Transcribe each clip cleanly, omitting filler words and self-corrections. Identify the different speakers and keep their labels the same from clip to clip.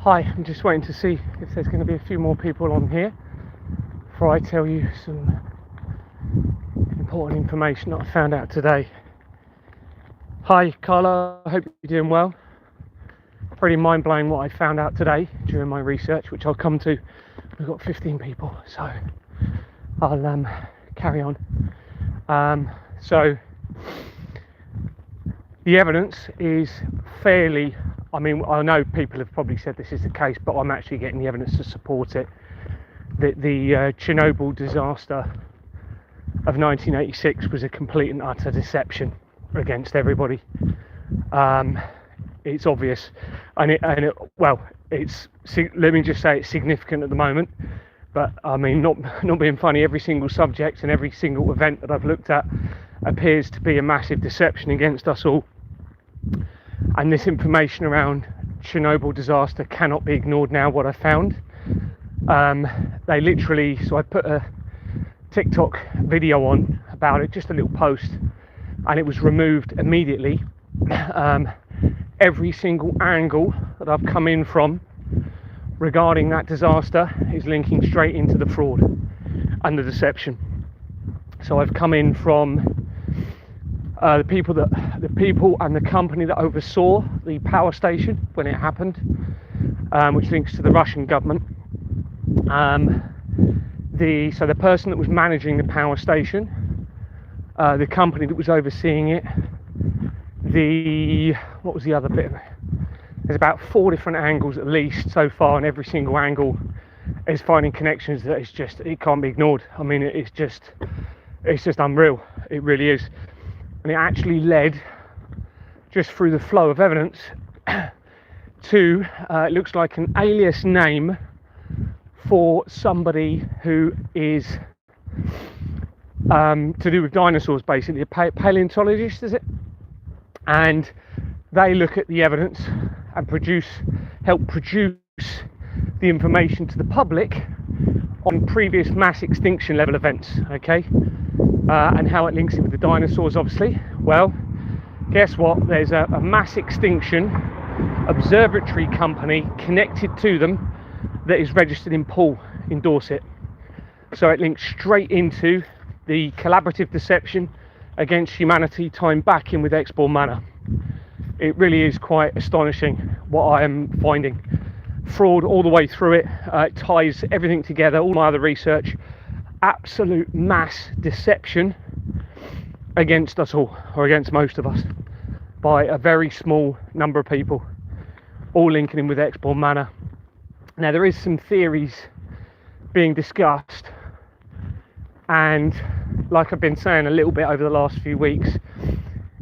Speaker 1: Hi, I'm just waiting to see if there's going to be a few more people on here before I tell you some important information that I found out today. Hi Carla, I hope you're doing well. Pretty mind-blowing what I found out today during my research, which I'll come to. We've got 15 people, so I'll carry on. So the evidence is fairly, I know people have probably said this is the case, but I'm actually getting the evidence to support it, that the Chernobyl disaster of 1986 was a complete and utter deception against everybody. It's obvious, and it's, let me just say, it's significant at the moment, but I mean, not being funny, every single subject and every single event that I've looked at appears to be a massive deception against us all. And this information around Chernobyl disaster cannot be ignored now, what I found. They literally, so I put a TikTok video on about it, just a little post, and it was removed immediately. Every single angle that I've come in from regarding that disaster is linking straight into the fraud and the deception. So I've come in from the people and the company that oversaw the power station when it happened, which links to the Russian government. So the person that was managing the power station, the company that was overseeing it, what was the other bit of it? There's about 4 different angles at least so far, and every single angle is finding connections that it can't be ignored. I mean, it's just unreal. It really is. And it actually led, just through the flow of evidence, to it looks like an alias name for somebody who is to do with dinosaurs, basically a paleontologist, is it? And they look at the evidence and help produce the information to the public on previous mass extinction level events, okay? And how it links in with the dinosaurs, obviously. Well, guess what? There's a mass extinction observatory company connected to them that is registered in Poole in Dorset. So it links straight into the collaborative deception against humanity timed back in with Expo Manor. It really is quite astonishing what I am finding. Fraud all the way through it. It ties everything together, all my other research. Absolute mass deception against us all, or against most of us, by a very small number of people, all linking in with Expo Manor. Now there is some theories being discussed, and like I've been saying a little bit over the last few weeks,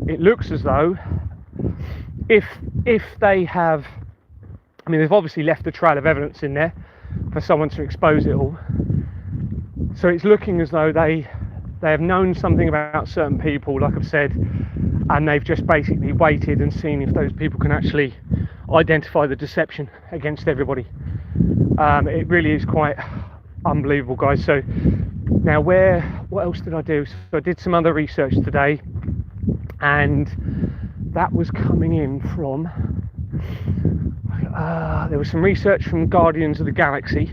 Speaker 1: it looks as though if they have, I mean, they've obviously left a trail of evidence in there for someone to expose it all. So it's looking as though they have known something about certain people, like I've said, and they've just basically waited and seen if those people can actually identify the deception against everybody. It really is quite unbelievable, guys. So now what else did I do? So I did some other research today, and that was coming in from, there was some research from Guardians of the Galaxy,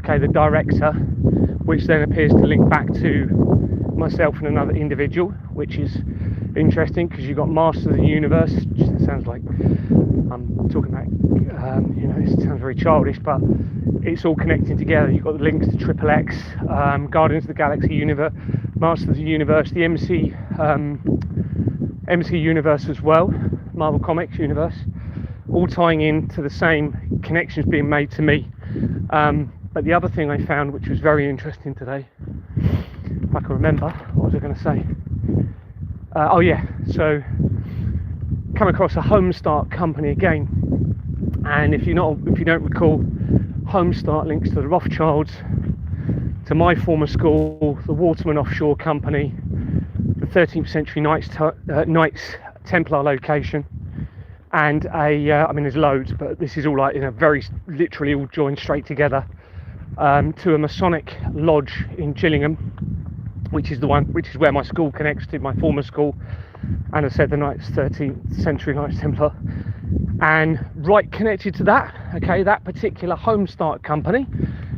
Speaker 1: okay, the director, which then appears to link back to myself and another individual, which is interesting because you've got Master of the Universe. It sounds like I'm talking about, it sounds very childish, but it's all connecting together. You've got the links to Triple X, Guardians of the Galaxy universe, Master of the Universe, the MC universe as well, Marvel Comics universe, all tying in to the same connections being made to me. But the other thing I found, which was very interesting today, if I can remember, what was I going to say? So come across a Homestart company again, and if you don't recall, Homestart links to the Rothschilds, to my former school, the Waterman offshore company, the 13th century Knights Templar location, and there's loads, but this is all like very literally all joined straight together, to a Masonic lodge in Gillingham, which is where my school connects to, my former school, and I said the 13th century Knights Templar. And right connected to that, okay, that particular home start company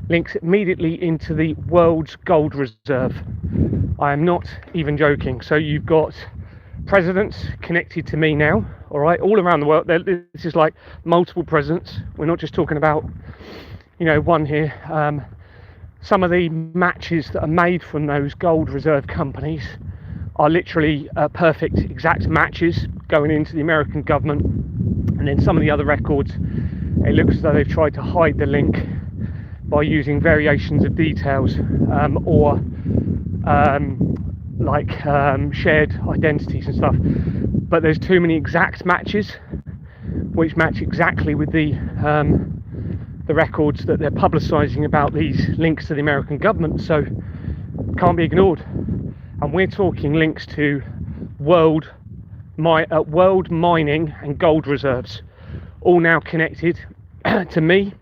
Speaker 1: links immediately into the world's gold reserve. I am not even joking. So you've got presidents connected to me now, all right, all around the world. This is like multiple presidents. We're not just talking about, you know, one here. Some of the matches that are made from those gold reserve companies are literally perfect, exact matches going into the American government. And then some of the other records, it looks as though they've tried to hide the link by using variations of details or shared identities and stuff. But there's too many exact matches which match exactly with the records that they're publicising about these links to the American government, so can't be ignored. And we're talking links to world mining and gold reserves, all now connected to me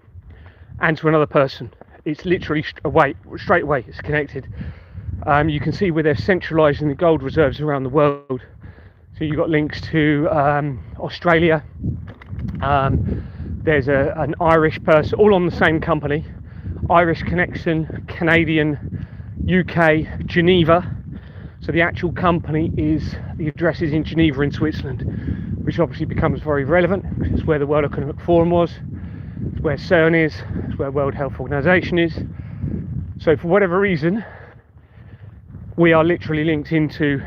Speaker 1: and to another person. It's literally straight away it's connected. You can see where they're centralising the gold reserves around the world. So you've got links to Australia. There's an Irish person, all on the same company. Irish connection, Canadian, UK, Geneva. So the actual company the address is in Geneva in Switzerland, which obviously becomes very relevant because it's where the World Economic Forum was, it's where CERN is, it's where World Health Organization is. So for whatever reason, we are literally linked into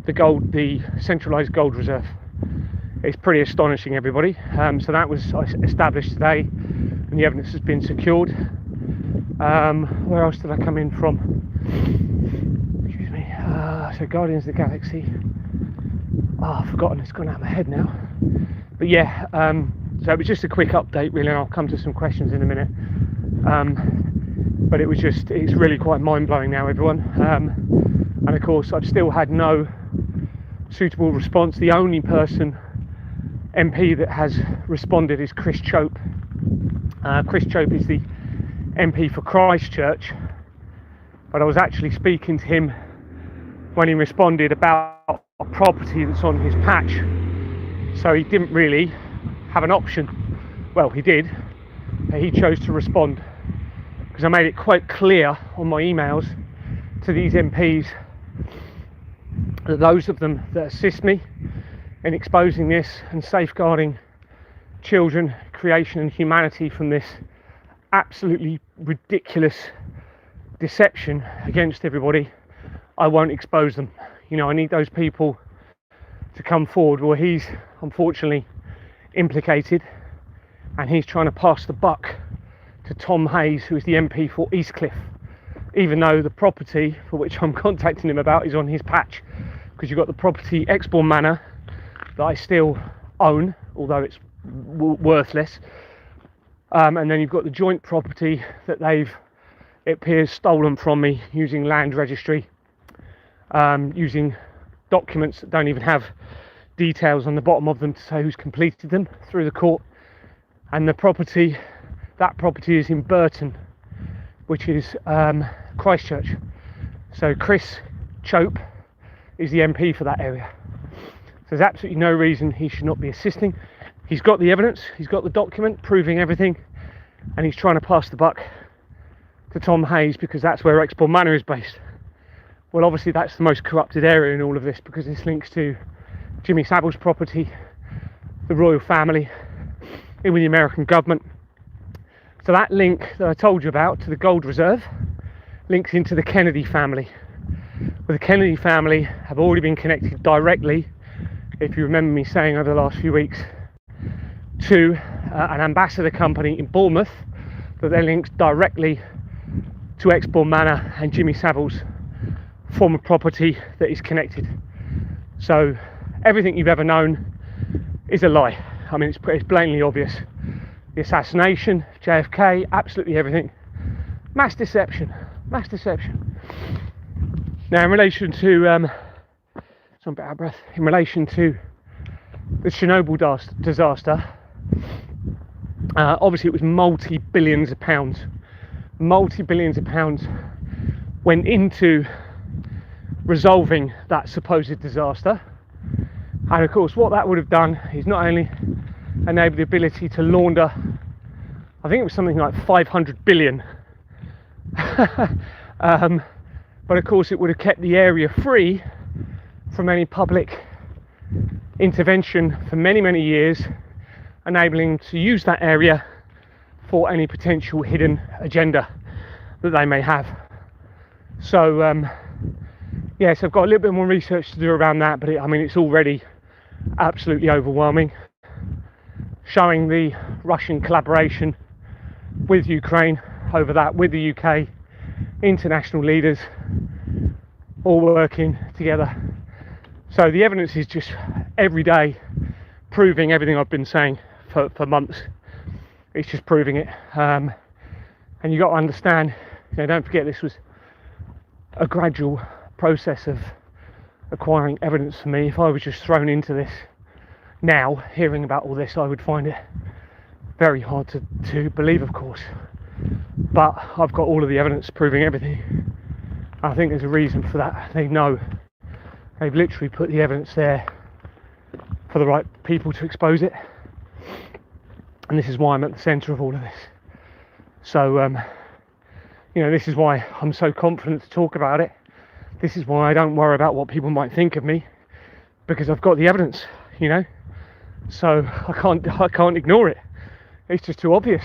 Speaker 1: the centralized gold reserve. It's pretty astonishing, everybody. So that was established today, and the evidence has been secured. Where else did I come in from? Excuse me. So Guardians of the Galaxy. I've forgotten, it's gone out of my head now. But yeah, so it was just a quick update really, and I'll come to some questions in a minute. But it's really quite mind-blowing now, everyone. And of course, I've still had no suitable response. The only MP that has responded is Chris Chope. Chris Chope is the MP for Christchurch, but I was actually speaking to him when he responded about a property that's on his patch, so he didn't really have an option. Well, he did, but he chose to respond because I made it quite clear on my emails to these MPs that those of them that assist me in exposing this and safeguarding children, creation and humanity from this absolutely ridiculous deception against everybody, I won't expose them. You know, I need those people to come forward. Well, he's unfortunately implicated, and he's trying to pass the buck to Tom Hayes, who is the MP for Eastcliff, even though the property for which I'm contacting him about is on his patch, because you've got the property Exbourne Manor that I still own, although it's worthless, and then you've got the joint property that it appears, stolen from me using land registry, using documents that don't even have details on the bottom of them to say who's completed them through the court. And that property is in Burton, which is Christchurch. So Chris Chope is the MP for that area. So there's absolutely no reason he should not be assisting. He's got the evidence, he's got the document proving everything, and he's trying to pass the buck to Tom Hayes because that's where Exbourne Manor is based. Well, obviously that's the most corrupted area in all of this, because this links to Jimmy Savile's property, the royal family, in with the American government. So that link that I told you about to the gold reserve links into the Kennedy family. Well, the Kennedy family have already been connected directly, if you remember me saying over the last few weeks, to an ambassador company in Bournemouth, that they're linked directly to Exbourne Manor and Jimmy Savile's former property that is connected. So everything you've ever known is a lie. I mean, it's blatantly obvious. The assassination, JFK, absolutely everything. Mass deception. Now, in relation to, I'm a bit out of breath, in relation to the Chernobyl disaster, obviously it was multi-billions of pounds went into resolving that supposed disaster. And of course, what that would have done is not only enable the ability to launder, I think it was something like 500 billion, but of course it would have kept the area free from any public intervention for many, many years, enabling to use that area for any potential hidden agenda that they may have. So yes, I've got a little bit more research to do around that, but it's already absolutely overwhelming, showing the Russian collaboration with Ukraine over that, with the UK, international leaders all working together. So the evidence is just every day proving everything I've been saying for months. It's just proving it. And you got to understand, don't forget, this was a gradual process of acquiring evidence for me. If I was just thrown into this now, hearing about all this, I would find it very hard to believe, of course. But I've got all of the evidence proving everything. I think there's a reason for that. They know. They've literally put the evidence there for the right people to expose it. And this is why I'm at the centre of all of this. So, this is why I'm so confident to talk about it. This is why I don't worry about what people might think of me, because I've got the evidence, So I can't ignore it. It's just too obvious.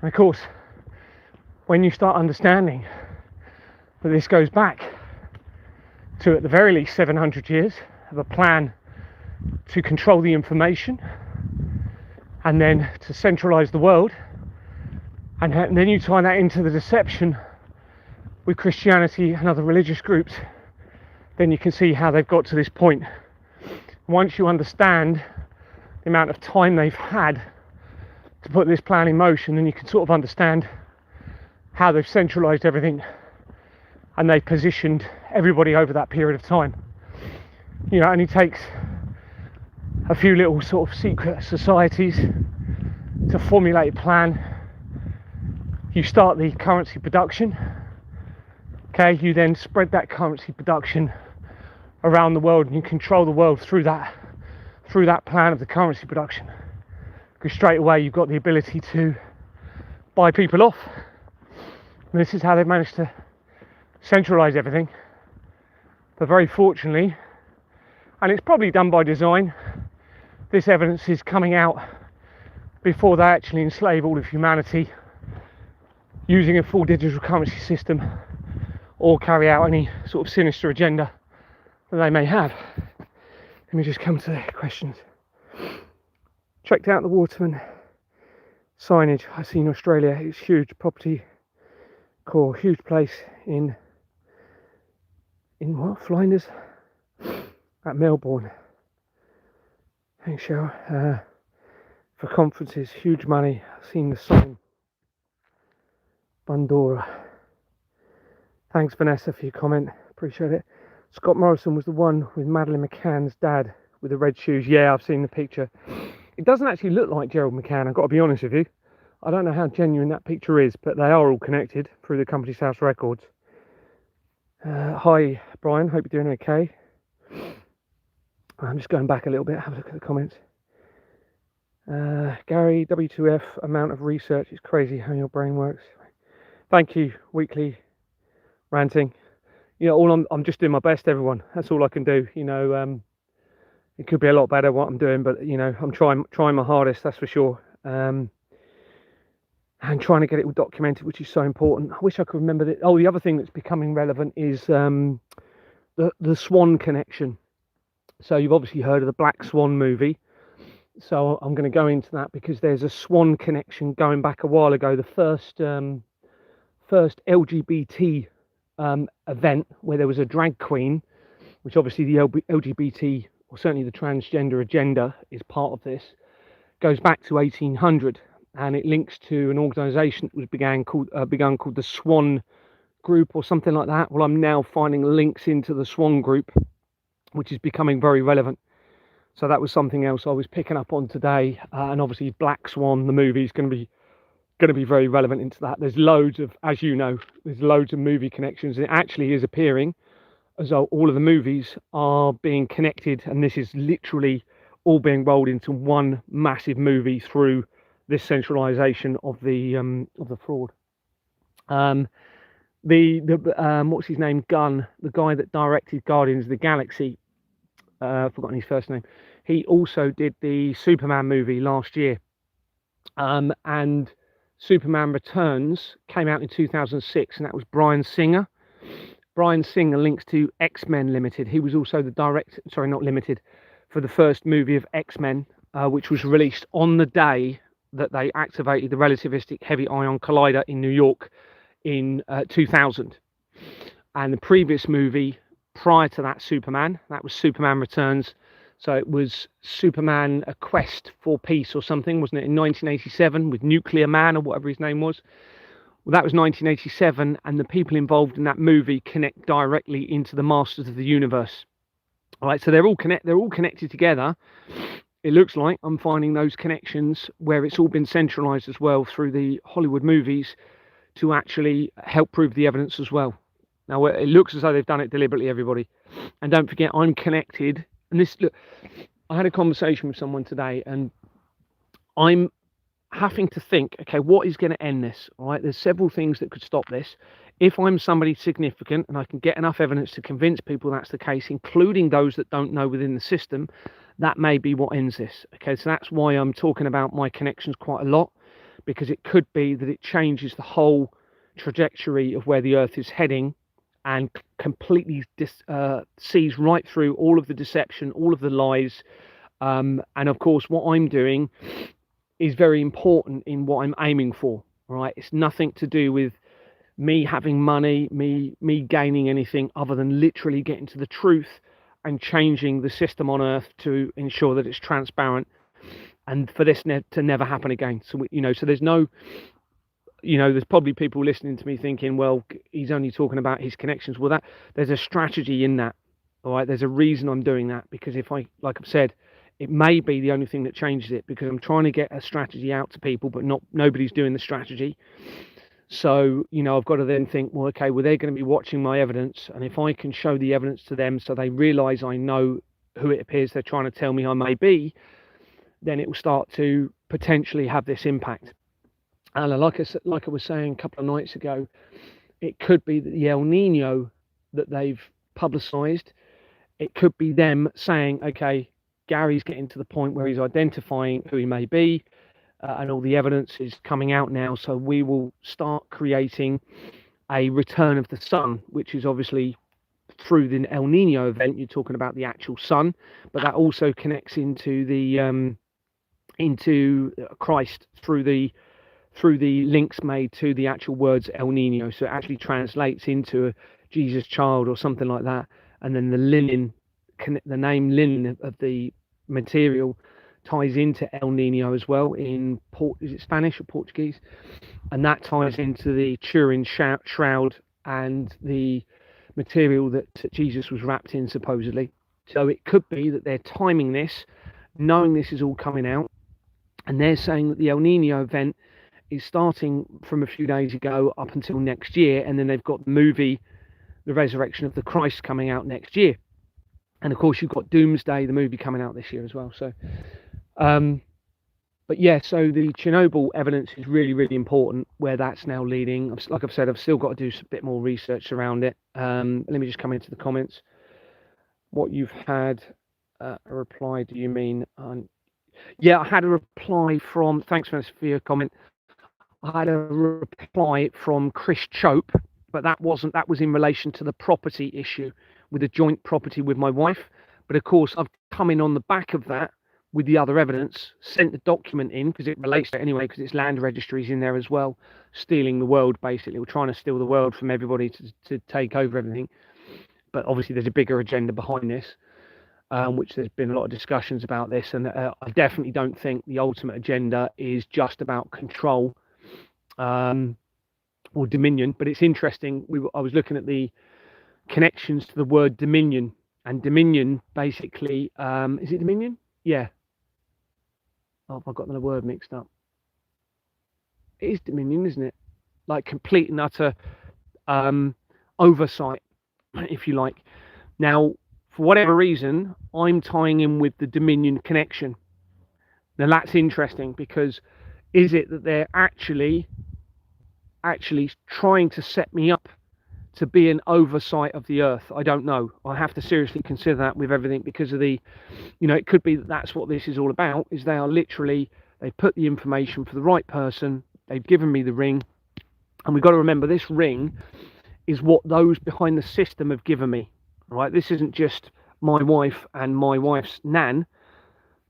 Speaker 1: And of course, when you start understanding that this goes back to, at the very least, 700 years of a plan to control the information and then to centralise the world, and then you tie that into the deception with Christianity and other religious groups, then you can see how they've got to this point. Once you understand the amount of time they've had to put this plan in motion, then you can sort of understand how they've centralised everything and they've positioned everybody over that period of time. It only takes a few little sort of secret societies to formulate a plan. You start the currency production, okay, you then spread that currency production around the world, and you control the world through that plan of the currency production, because straight away you've got the ability to buy people off. And this is how they've managed to centralise everything. But very fortunately, and it's probably done by design, this evidence is coming out before they actually enslave all of humanity using a full digital currency system or carry out any sort of sinister agenda that they may have. Let me just come to the questions. Checked out the Waterman signage I see in Australia. It's huge. Property core, huge place in what? Flinders? At Melbourne. Thanks, Cheryl. For conferences, huge money. I've seen the sign. Bandora. Thanks, Vanessa, for your comment. Appreciate it. Scott Morrison was the one with Madeleine McCann's dad with the red shoes. Yeah, I've seen the picture. It doesn't actually look like Gerald McCann, I've got to be honest with you. I don't know how genuine that picture is, but they are all connected through the Company's House records. Hi, Brian. Hope you're doing okay. I'm just going back a little bit, have a look at the comments. Gary, W2F, amount of research. It's crazy how your brain works. Thank you, Weekly Ranting. I'm just doing my best, everyone. That's all I can do. It could be a lot better what I'm doing, but I'm trying my hardest, that's for sure. And trying to get it all documented, which is so important. I wish I could remember that. Oh, the other thing that's becoming relevant is the Swan connection. So you've obviously heard of the Black Swan movie. So I'm going to go into that because there's a Swan connection going back a while ago. The first LGBT event where there was a drag queen, which obviously the LGBT, or certainly the transgender agenda, is part of this, goes back to 1800, and it links to an organisation that was begun called the Swan Group or something like that. Well, I'm now finding links into the Swan Group, which is becoming very relevant. So that was something else I was picking up on today, and obviously Black Swan, the movie, is going to be very relevant into that. There's loads of, as you know, there's loads of movie connections. It actually is appearing as though all of the movies are being connected, and this is literally all being rolled into one massive movie through this centralization of the fraud. Um, what's his name? Gunn, the guy that directed Guardians of the Galaxy. I've forgotten his first name. He also did the Superman movie last year, and Superman Returns came out in 2006, and that was Bryan Singer. Bryan Singer links to X-Men Limited. He was also the director, sorry, not Limited, for the first movie of X-Men, which was released on the day that they activated the relativistic heavy ion collider in New York in 2000. And the previous movie prior to that, Superman, that was Superman Returns. So it was Superman: A Quest for Peace or something, wasn't it, in 1987 with Nuclear Man or whatever his name was. Well, that was 1987, and the people involved in that movie connect directly into the Masters of the Universe. All right, so they're all connected together. It looks like I'm finding those connections where it's all been centralized as well through the Hollywood movies to actually help prove the evidence as well. Now, it looks as though they've done it deliberately, everybody. And don't forget, I'm connected. And this, look, I had a conversation with someone today, and I'm having to think, okay, what is going to end this? All right, there's several things that could stop this. If I'm somebody significant and I can get enough evidence to convince people that's the case, including those that don't know within the system, that may be what ends this. Okay, so that's why I'm talking about my connections quite a lot, because it could be that it changes the whole trajectory of where the Earth is heading, and completely sees right through all of the deception, all of the lies. And of course, what I'm doing is very important in what I'm aiming for. All right, it's nothing to do with me having money, me gaining anything other than literally getting to the truth and changing the system on Earth to ensure that it's transparent, and for this to never happen again. So so there's no, there's probably people listening to me thinking, well, he's only talking about his connections. Well, there's a strategy in that. All right, there's a reason I'm doing that, because if like I've said, it may be the only thing that changes it, because I'm trying to get a strategy out to people, but nobody's doing the strategy. So, I've got to then think, well, okay, well, they're going to be watching my evidence, and if I can show the evidence to them so they realize I know who it appears they're trying to tell me I may be, then it will start to potentially have this impact. And like I was saying a couple of nights ago, it could be that the El Nino that they've publicized, it could be them saying, okay, Gary's getting to the point where he's identifying who he may be, and all the evidence is coming out now, so we will start creating a return of the sun, which is obviously through the El Nino event. You're talking about the actual sun, but that also connects into Christ through the links made to the actual words El Nino. So it actually translates into a Jesus child or something like that. And then the name linen of the material ties into El Nino as well in is it Spanish or Portuguese? And that ties into the Turin shroud and the material that Jesus was wrapped in, supposedly. So it could be that they're timing this, knowing this is all coming out, and they're saying that the El Nino event is starting from a few days ago up until next year, and then they've got the movie The Resurrection of the Christ coming out next year. And of course, you've got Doomsday, the movie, coming out this year as well. So but yeah, so the Chernobyl evidence is really, really important, where that's now leading. Like I've said, I've still got to do a bit more research around it. Let me just come into the comments. What you've had a reply, do you mean? Yeah, I had a reply from, thanks for your comment. I had a reply from Chris Chope, but that was in relation to the property issue with the joint property with my wife. But of course, I've come in on the back of that with the other evidence, sent the document in because it relates to it anyway, because it's land registries in there as well, stealing the world, basically. We're trying to steal the world from everybody to take over everything. But obviously there's a bigger agenda behind this, which there's been a lot of discussions about this. And I definitely don't think the ultimate agenda is just about control or dominion. But it's interesting. I was looking at the connections to the word dominion, and dominion basically, is it dominion? Yeah. Oh, I've got the word mixed up. It is dominion, isn't it? Like complete and utter oversight, if you like. Now, for whatever reason, I'm tying in with the Dominion connection. Now that's interesting, because is it that they're actually trying to set me up to be an oversight of the earth? I don't know. I have to seriously consider that with everything, because of the, it could be that that's what this is all about, is they are literally, they put the information for the right person, they've given me the ring, and we've got to remember this ring is what those behind the system have given me, right? This isn't just my wife and my wife's nan,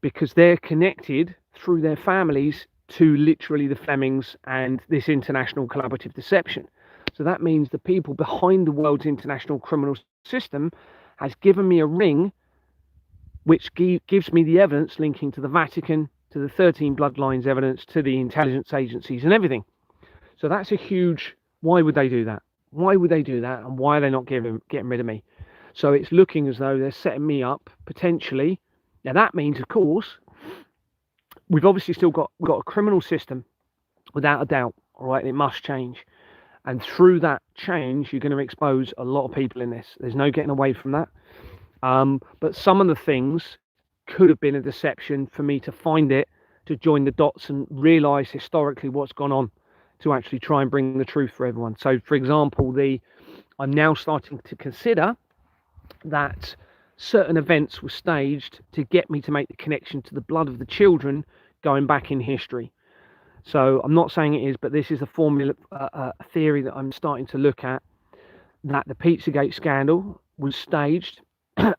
Speaker 1: because they're connected through their families to literally the Flemings and this international collaborative deception. So that means the people behind the world's international criminal system has given me a ring which gives me the evidence linking to the Vatican, to the 13 bloodlines evidence, to the intelligence agencies and everything. So that's a huge, why would they do that? Why would they do that? And why are they not getting rid of me? So it's looking as though they're setting me up potentially. Now that means, of course, we've obviously still got a criminal system, without a doubt. All right, it must change, and through that change, you're going to expose a lot of people in this. There's no getting away from that. But some of the things could have been a deception for me to find it, to join the dots and realise historically what's gone on, to actually try and bring the truth for everyone. So, for example, I'm now starting to consider that certain events were staged to get me to make the connection to the blood of the children going back in history. So I'm not saying it is, but this is a formula, a theory that I'm starting to look at, that the Pizzagate scandal was staged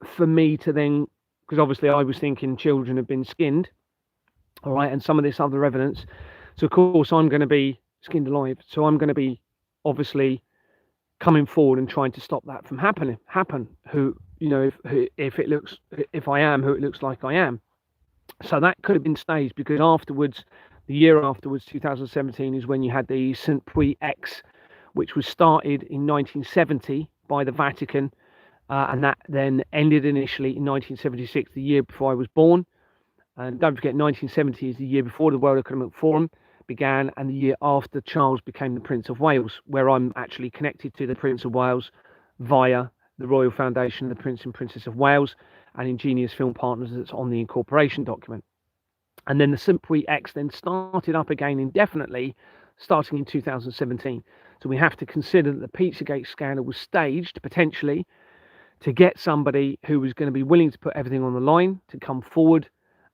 Speaker 1: for me to then, because obviously I was thinking children have been skinned, all right, and some of this other evidence. So of course I'm going to be skinned alive. So I'm going to be obviously coming forward and trying to stop that from happen. If I am who it looks like I am. So that could have been staged, because afterwards, the year afterwards, 2017, is when you had the St. Puy X, which was started in 1970 by the Vatican, and that then ended initially in 1976, the year before I was born. And don't forget, 1970 is the year before the World Economic Forum began, and the year after Charles became the Prince of Wales, where I'm actually connected to the Prince of Wales via the Royal Foundation, the Prince and Princess of Wales, and Ingenious Film Partners, that's on the incorporation document. And then the St. Puy X then started up again indefinitely, starting in 2017. So we have to consider that the Pizzagate scandal was staged potentially to get somebody who was going to be willing to put everything on the line to come forward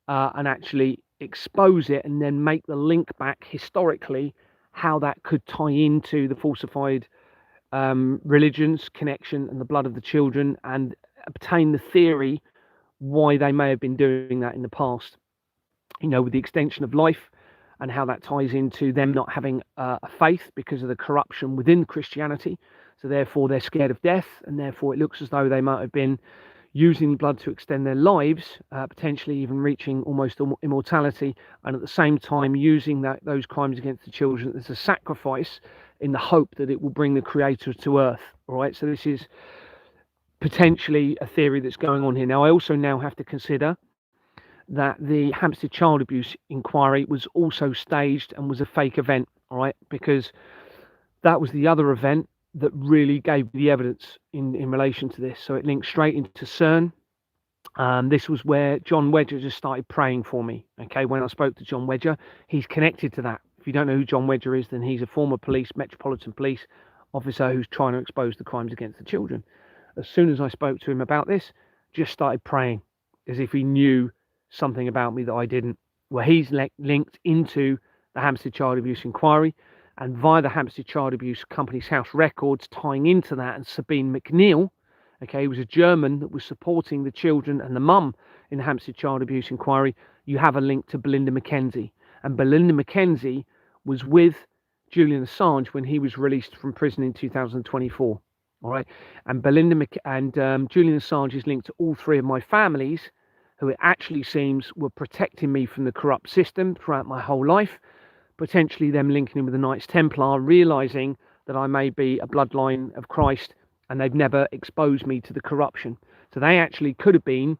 Speaker 1: and actually expose it, and then make the link back historically how that could tie into the falsified religions connection and the blood of the children, and obtain the theory why they may have been doing that in the past, with the extension of life, and how that ties into them not having a faith because of the corruption within Christianity. So therefore they're scared of death, and therefore it looks as though they might have been using blood to extend their lives, potentially even reaching almost immortality, and at the same time using those crimes against the children as a sacrifice in the hope that it will bring the Creator to earth. All right, so this is potentially a theory that's going on here. Now, I also now have to consider that the Hampstead child abuse inquiry was also staged and was a fake event, all right, because that was the other event that really gave the evidence in relation to this. So it linked straight into CERN. This was where John Wedger just started praying for me. Okay, when I spoke to John Wedger, he's connected to that. If you don't know who John Wedger is, then he's a former Metropolitan Police officer who's trying to expose the crimes against the children. As soon as I spoke to him about this, just started praying as if he knew something about me that I didn't. Well, he's linked into the Hampstead child abuse inquiry, and via the Hampstead Child Abuse Company's House records tying into that, and Sabine McNeil, okay, who was a German that was supporting the children and the mum in the Hampstead Child Abuse inquiry, you have a link to Belinda Mackenzie. And Belinda Mackenzie was with Julian Assange when he was released from prison in 2024. All right, and Julian Assange is linked to all three of my families, who it actually seems were protecting me from the corrupt system throughout my whole life. Potentially them linking in with the Knights Templar, realizing that I may be a bloodline of Christ, and they've never exposed me to the corruption. So they actually could have been,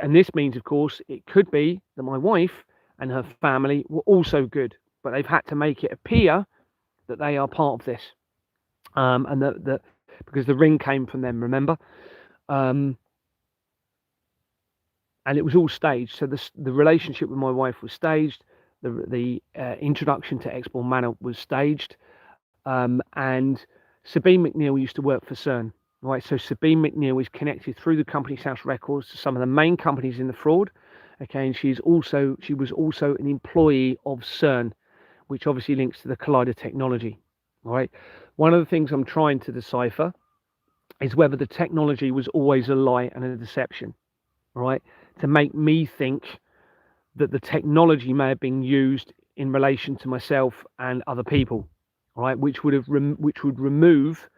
Speaker 1: and this means, of course, it could be that my wife and her family were also good, but they've had to make it appear that they are part of this, and that because the ring came from them, remember. and it was all staged. So the relationship with my wife was staged. The introduction to Exbourne Manor was staged. And Sabine McNeill used to work for CERN, right? So Sabine McNeill is connected through the company's house records to some of the main companies in the fraud. Okay, and she was also an employee of CERN, which obviously links to the Collider technology. All right. One of the things I'm trying to decipher is whether the technology was always a lie and a deception, right? To make me think that the technology may have been used in relation to myself and other people, right? Which would remove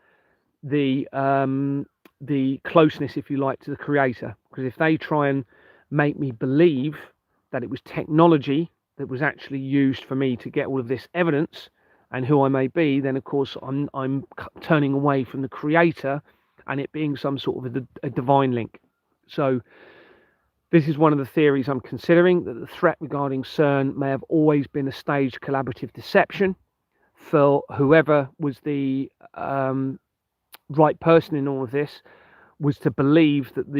Speaker 1: the closeness, if you like, to the creator. Because if they try and make me believe that it was technology that was actually used for me to get all of this evidence and who I may be, then of course I'm turning away from the creator and it being some sort of a divine link. So this is one of the theories I'm considering, that the threat regarding CERN may have always been a staged collaborative deception for whoever was the right person in all of this, was to believe that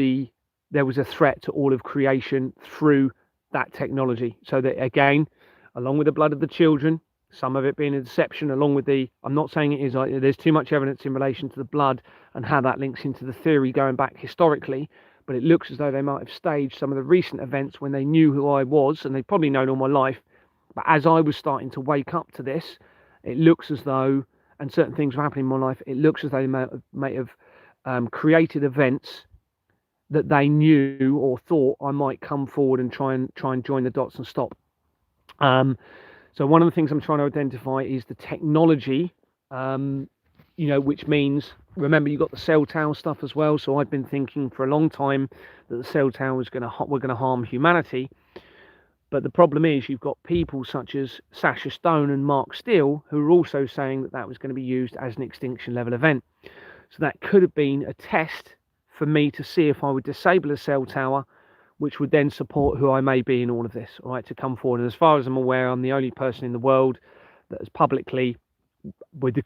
Speaker 1: there was a threat to all of creation through that technology. So that, again, along with the blood of the children, some of it being a deception, along with I'm not saying it is, there's too much evidence in relation to the blood and how that links into the theory going back historically, but it looks as though they might have staged some of the recent events when they knew who I was, and they'd probably known all my life. But as I was starting to wake up to this, it looks as though, and certain things were happening in my life, it looks as though they may have created events that they knew or thought I might come forward and try and join the dots and stop. So one of the things I'm trying to identify is the technology, which means, remember, you've got the cell tower stuff as well. So I've been thinking for a long time that the cell tower were going to harm humanity. But the problem is you've got people such as Sasha Stone and Mark Steele who are also saying that was going to be used as an extinction level event. So that could have been a test for me to see if I would disable a cell tower, which would then support who I may be in all of this, all right, to come forward. And as far as I'm aware, I'm the only person in the world that has publicly, with the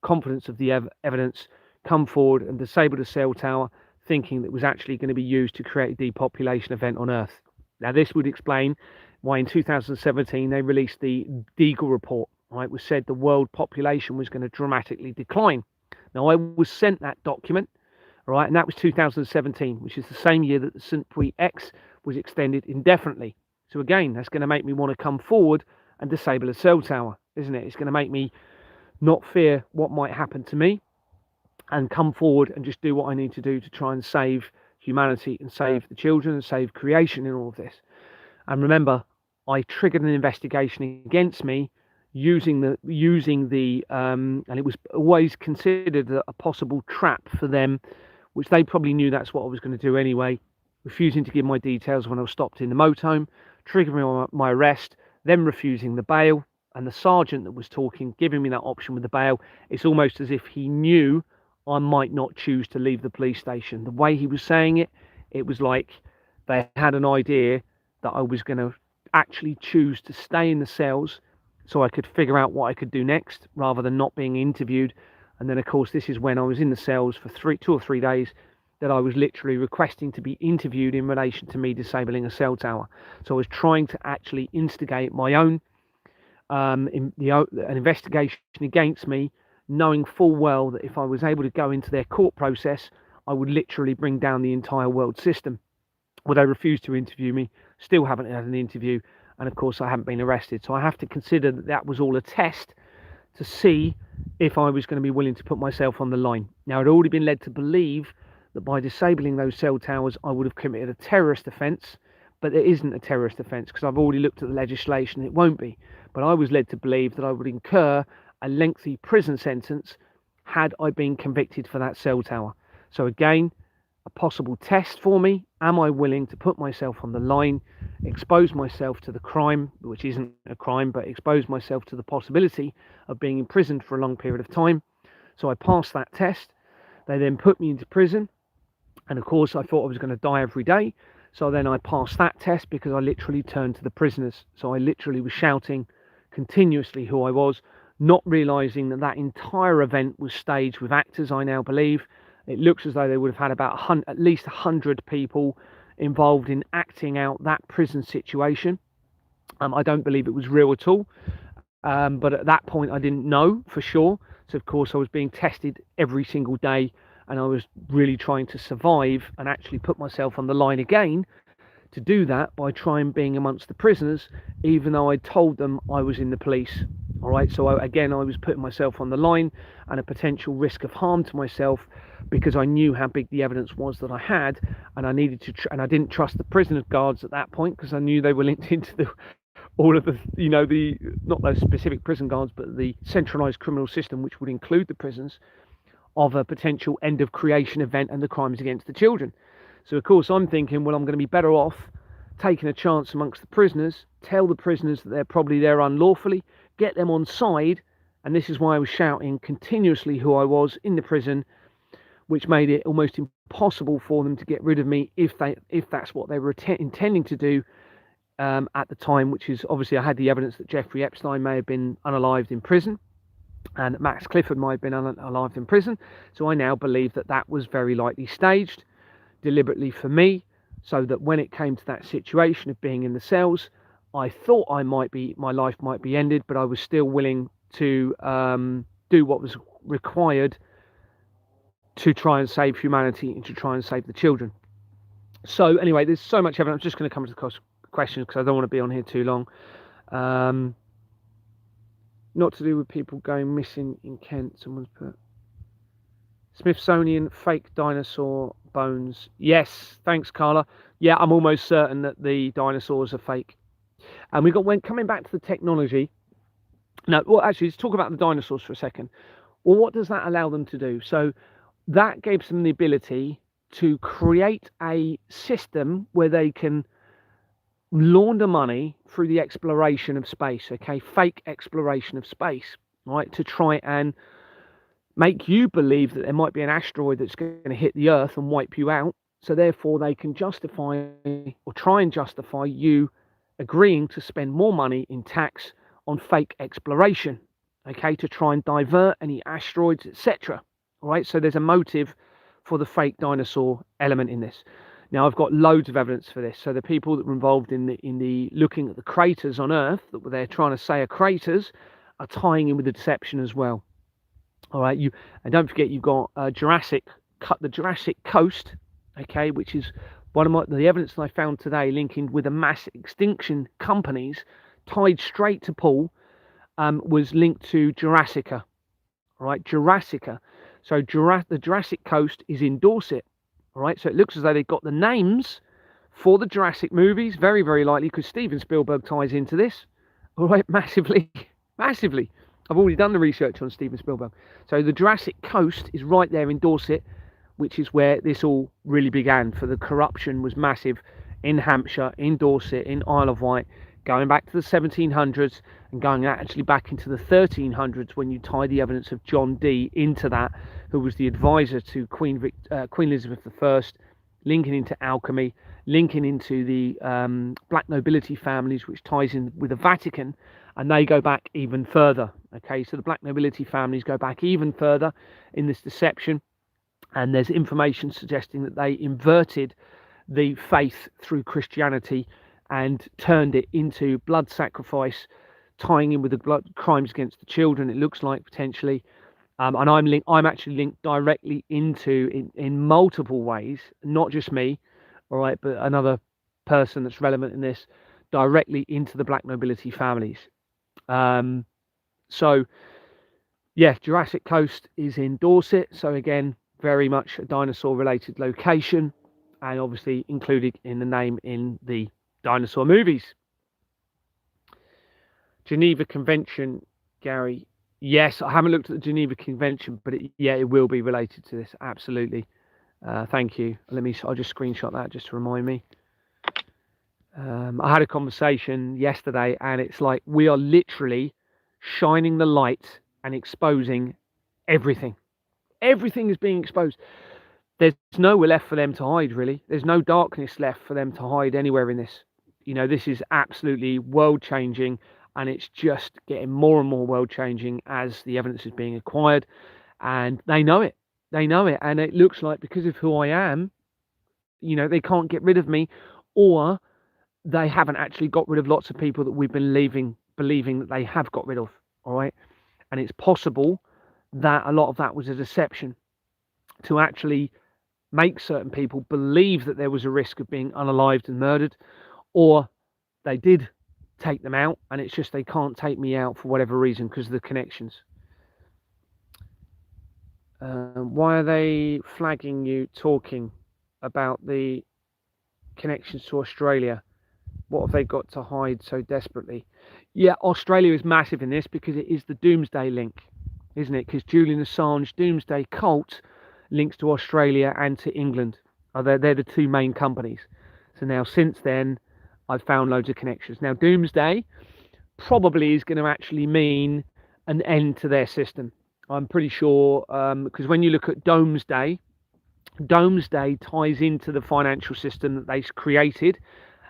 Speaker 1: confidence of the evidence, come forward and disabled a cell tower, thinking that it was actually going to be used to create a depopulation event on Earth. Now, this would explain why in 2017 they released the Deagle report, right, which said the world population was going to dramatically decline. Now, I was sent that document, right, and that was 2017, which is the same year that the St. Puy X was extended indefinitely. So again, that's going to make me want to come forward and disable a cell tower, isn't it? It's going to make me not fear what might happen to me and come forward and just do what I need to do to try and save humanity and save the children and save creation in all of this. And remember, I triggered an investigation against me using the and it was always considered a possible trap for them, which they probably knew that's what I was going to do anyway, refusing to give my details when I was stopped in the motorhome, triggering my arrest, then refusing the bail, and the sergeant that was talking, giving me that option with the bail. It's almost as if he knew I might not choose to leave the police station. The way he was saying it, it was like they had an idea that I was going to actually choose to stay in the cells so I could figure out what I could do next rather than not being interviewed. And then, of course, this is when I was in the cells for 2 or 3 days that I was literally requesting to be interviewed in relation to me disabling a cell tower. So I was trying to actually instigate my own an investigation against me, knowing full well that if I was able to go into their court process, I would literally bring down the entire world system. Well, they refused to interview me, still haven't had an interview, and of course I haven't been arrested. So I have to consider that was all a test to see if I was going to be willing to put myself on the line. Now, I'd already been led to believe that by disabling those cell towers, I would have committed a terrorist offence, but it isn't a terrorist offence because I've already looked at the legislation, it won't be. But I was led to believe that I would incur a lengthy prison sentence had I been convicted for that cell tower. So again, a possible test for me. Am I willing to put myself on the line, expose myself to the crime, which isn't a crime, but expose myself to the possibility of being imprisoned for a long period of time? So I passed that test. They then put me into prison. And of course, I thought I was going to die every day. So then I passed that test because I literally turned to the prisoners. So I literally was shouting continuously who I was, not realizing that that entire event was staged with actors, I now believe, It looks as though they would have had about at least 100 people involved in acting out that prison situation. I don't believe it was real at all, but at that point I didn't know for sure. So of course I was being tested every single day, and I was really trying to survive and actually put myself on the line again to do that by trying being amongst the prisoners, even though I told them I was in the police. All right, so again I was putting myself on the line and a potential risk of harm to myself, because I knew how big the evidence was that I had, and I needed to and I didn't trust the prisoner guards at that point, because I knew they were linked into the all of the, the, not those specific prison guards, but the centralized criminal system, which would include the prisons, of a potential end of creation event and the crimes against the children. So of course I'm thinking, well, I'm going to be better off taking a chance amongst the prisoners, tell the prisoners that they're probably there unlawfully, get them on side. And this is why I was shouting continuously who I was in the prison, which made it almost impossible for them to get rid of me if that's what they were intending to do at the time, which is obviously I had the evidence that Jeffrey Epstein may have been unalived in prison, and that Max Clifford might have been unalived in prison. So I now believe that that was very likely staged deliberately for me, so that when it came to that situation of being in the cells, I thought my life might be ended, but I was still willing to do what was required to try and save humanity and to try and save the children. So anyway, there's so much evidence. I'm just going to come to the questions because I don't want to be on here too long. Not to do with people going missing in Kent. Someone's put Smithsonian fake dinosaur bones. Yes, thanks, Carla. Yeah, I'm almost certain that the dinosaurs are fake. And when coming back to the technology. No, well, actually, let's talk about the dinosaurs for a second. Well, what does that allow them to do? So that gives them the ability to create a system where they can launder money through the exploration of space, okay? Fake exploration of space, right? To try and make you believe that there might be an asteroid that's going to hit the Earth and wipe you out. So therefore they can justify or try and justify you agreeing to spend more money in tax on fake exploration, okay? To try and divert any asteroids, etc. All right, so there's a motive for the fake dinosaur element in this. Now I've got loads of evidence for this. So the people that were involved in the looking at the craters on Earth that were there trying to say are craters are tying in with the deception as well. All right, and don't forget you've got the Jurassic Coast, okay, which is one of the evidence that I found today linking with the mass extinction companies tied straight to Paul was linked to Jurassica. All right, Jurassica. So the Jurassic Coast is in Dorset. All right, so it looks as though they've got the names for the Jurassic movies, very, very likely, because Steven Spielberg ties into this. All right, massively, massively. I've already done the research on Steven Spielberg. So the Jurassic Coast is right there in Dorset, which is where this all really began. For the corruption was massive in Hampshire, in Dorset, in Isle of Wight, going back to the 1700s and going actually back into the 1300s when you tie the evidence of John Dee into that, who was the advisor to Queen Elizabeth I, linking into alchemy, linking into the black nobility families, which ties in with the Vatican, and they go back even further. Okay, so the black nobility families go back even further in this deception, and there's information suggesting that they inverted the faith through Christianity and turned it into blood sacrifice, tying in with the blood crimes against the children. It looks like potentially, and I'm actually linked directly into in multiple ways, not just me, all right, but another person that's relevant in this, directly into the black nobility families. So yeah, Jurassic Coast is in Dorset. So again, very much a dinosaur related location, and obviously included in the name in the dinosaur movies. Geneva Convention, Gary. Yes, I haven't looked at the Geneva Convention, but it will be related to this. Absolutely. Thank you. I'll just screenshot that just to remind me. I had a conversation yesterday, and it's like we are literally shining the light and exposing everything. Everything is being exposed. There's nowhere left for them to hide, really. There's no darkness left for them to hide anywhere in this. This is absolutely world changing, and it's just getting more and more world changing as the evidence is being acquired, and they know it. They know it, and it looks like because of who I am, they can't get rid of me, or they haven't actually got rid of lots of people that we've been believing that they have got rid of. All right, and it's possible that a lot of that was a deception to actually make certain people believe that there was a risk of being unalived and murdered, or they did take them out, and it's just they can't take me out for whatever reason because of the connections. Why are they flagging you talking about the connections to Australia? What have they got to hide so desperately? Yeah, Australia is massive in this because it is the doomsday link, isn't it? Because Julian Assange doomsday cult links to Australia and to England. They're the two main companies. So now since then, I've found loads of connections. Now doomsday probably is going to actually mean an end to their system. I'm pretty sure, because when you look at Domesday ties into the financial system that they created,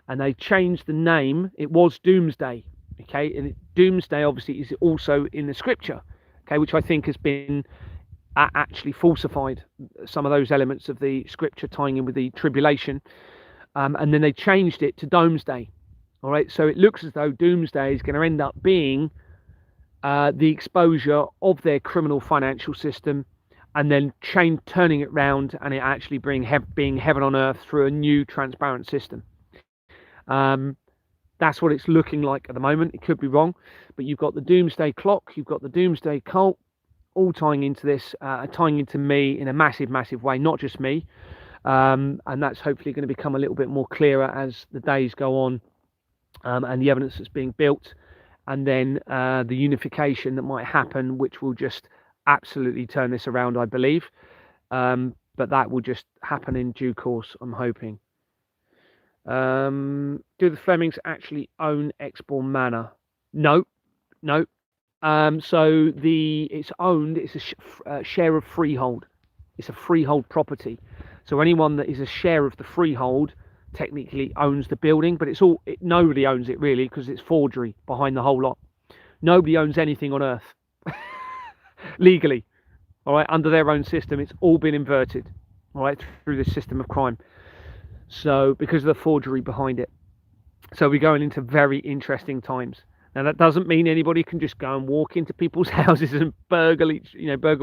Speaker 1: and they changed the name. It was Doomsday, okay, and Doomsday obviously is also in the scripture, okay, which I think has been actually falsified, some of those elements of the scripture tying in with the tribulation, and then they changed it to Domesday. All right, so it looks as though Doomsday is going to end up being the exposure of their criminal financial system, and then turning it round, and it actually being heaven on earth through a new transparent system. That's what it's looking like at the moment. It could be wrong, but you've got the doomsday clock, you've got the doomsday cult, all tying into this, tying into me in a massive way, not just me. And that's hopefully going to become a little bit more clearer as the days go on, and the evidence that's being built, and then the unification that might happen, which will just absolutely turn this around, I believe. But that will just happen in due course, I'm hoping. Do the Flemings actually own Exbourne Manor? No. So it's owned. It's a share of freehold. It's a freehold property. So anyone that is a share of the freehold technically owns the building, but nobody owns it really, because it's forgery behind the whole lot. Nobody owns anything on earth legally. All right, under their own system, it's all been inverted. All right, through this system of crime. So because of the forgery behind it. So we're going into very interesting times. Now that doesn't mean anybody can just go and walk into people's houses and burgle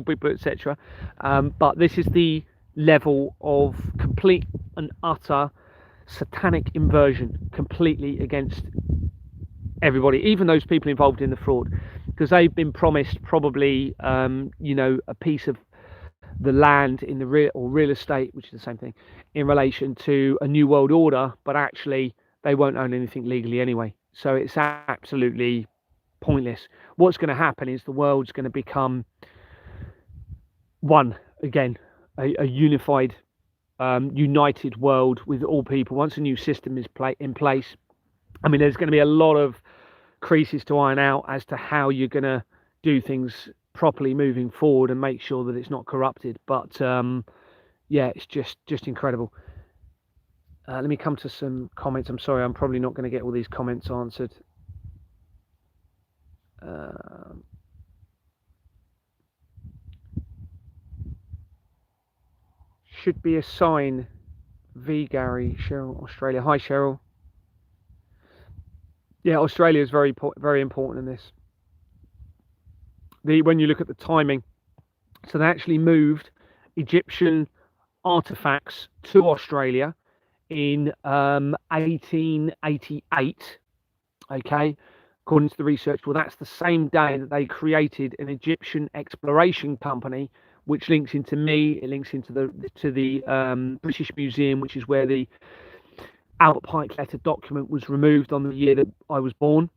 Speaker 1: people, etc. But this is the level of complete and utter satanic inversion, completely against everybody, even those people involved in the fraud, because they've been promised probably a piece of the land in the real estate, which is the same thing, in relation to a new world order, but actually they won't own anything legally anyway. So it's absolutely pointless. What's going to happen is the world's going to become one again, a unified, united world with all people. Once a new system is in place, I mean, there's going to be a lot of creases to iron out as to how you're going to do things properly moving forward and make sure that it's not corrupted. But yeah, it's just incredible. Let me come to some comments. I'm sorry, I'm probably not going to get all these comments answered. Should be a sign. V Gary, Cheryl, Australia. Hi Cheryl. Yeah, Australia is very important in this. When you look at the timing, so they actually moved Egyptian artifacts to Australia in 1888. Okay, according to the research. Well, that's the same day that they created an Egyptian exploration company, which links into me. It links into the British Museum, which is where the Albert Pike letter document was removed on the year that I was born.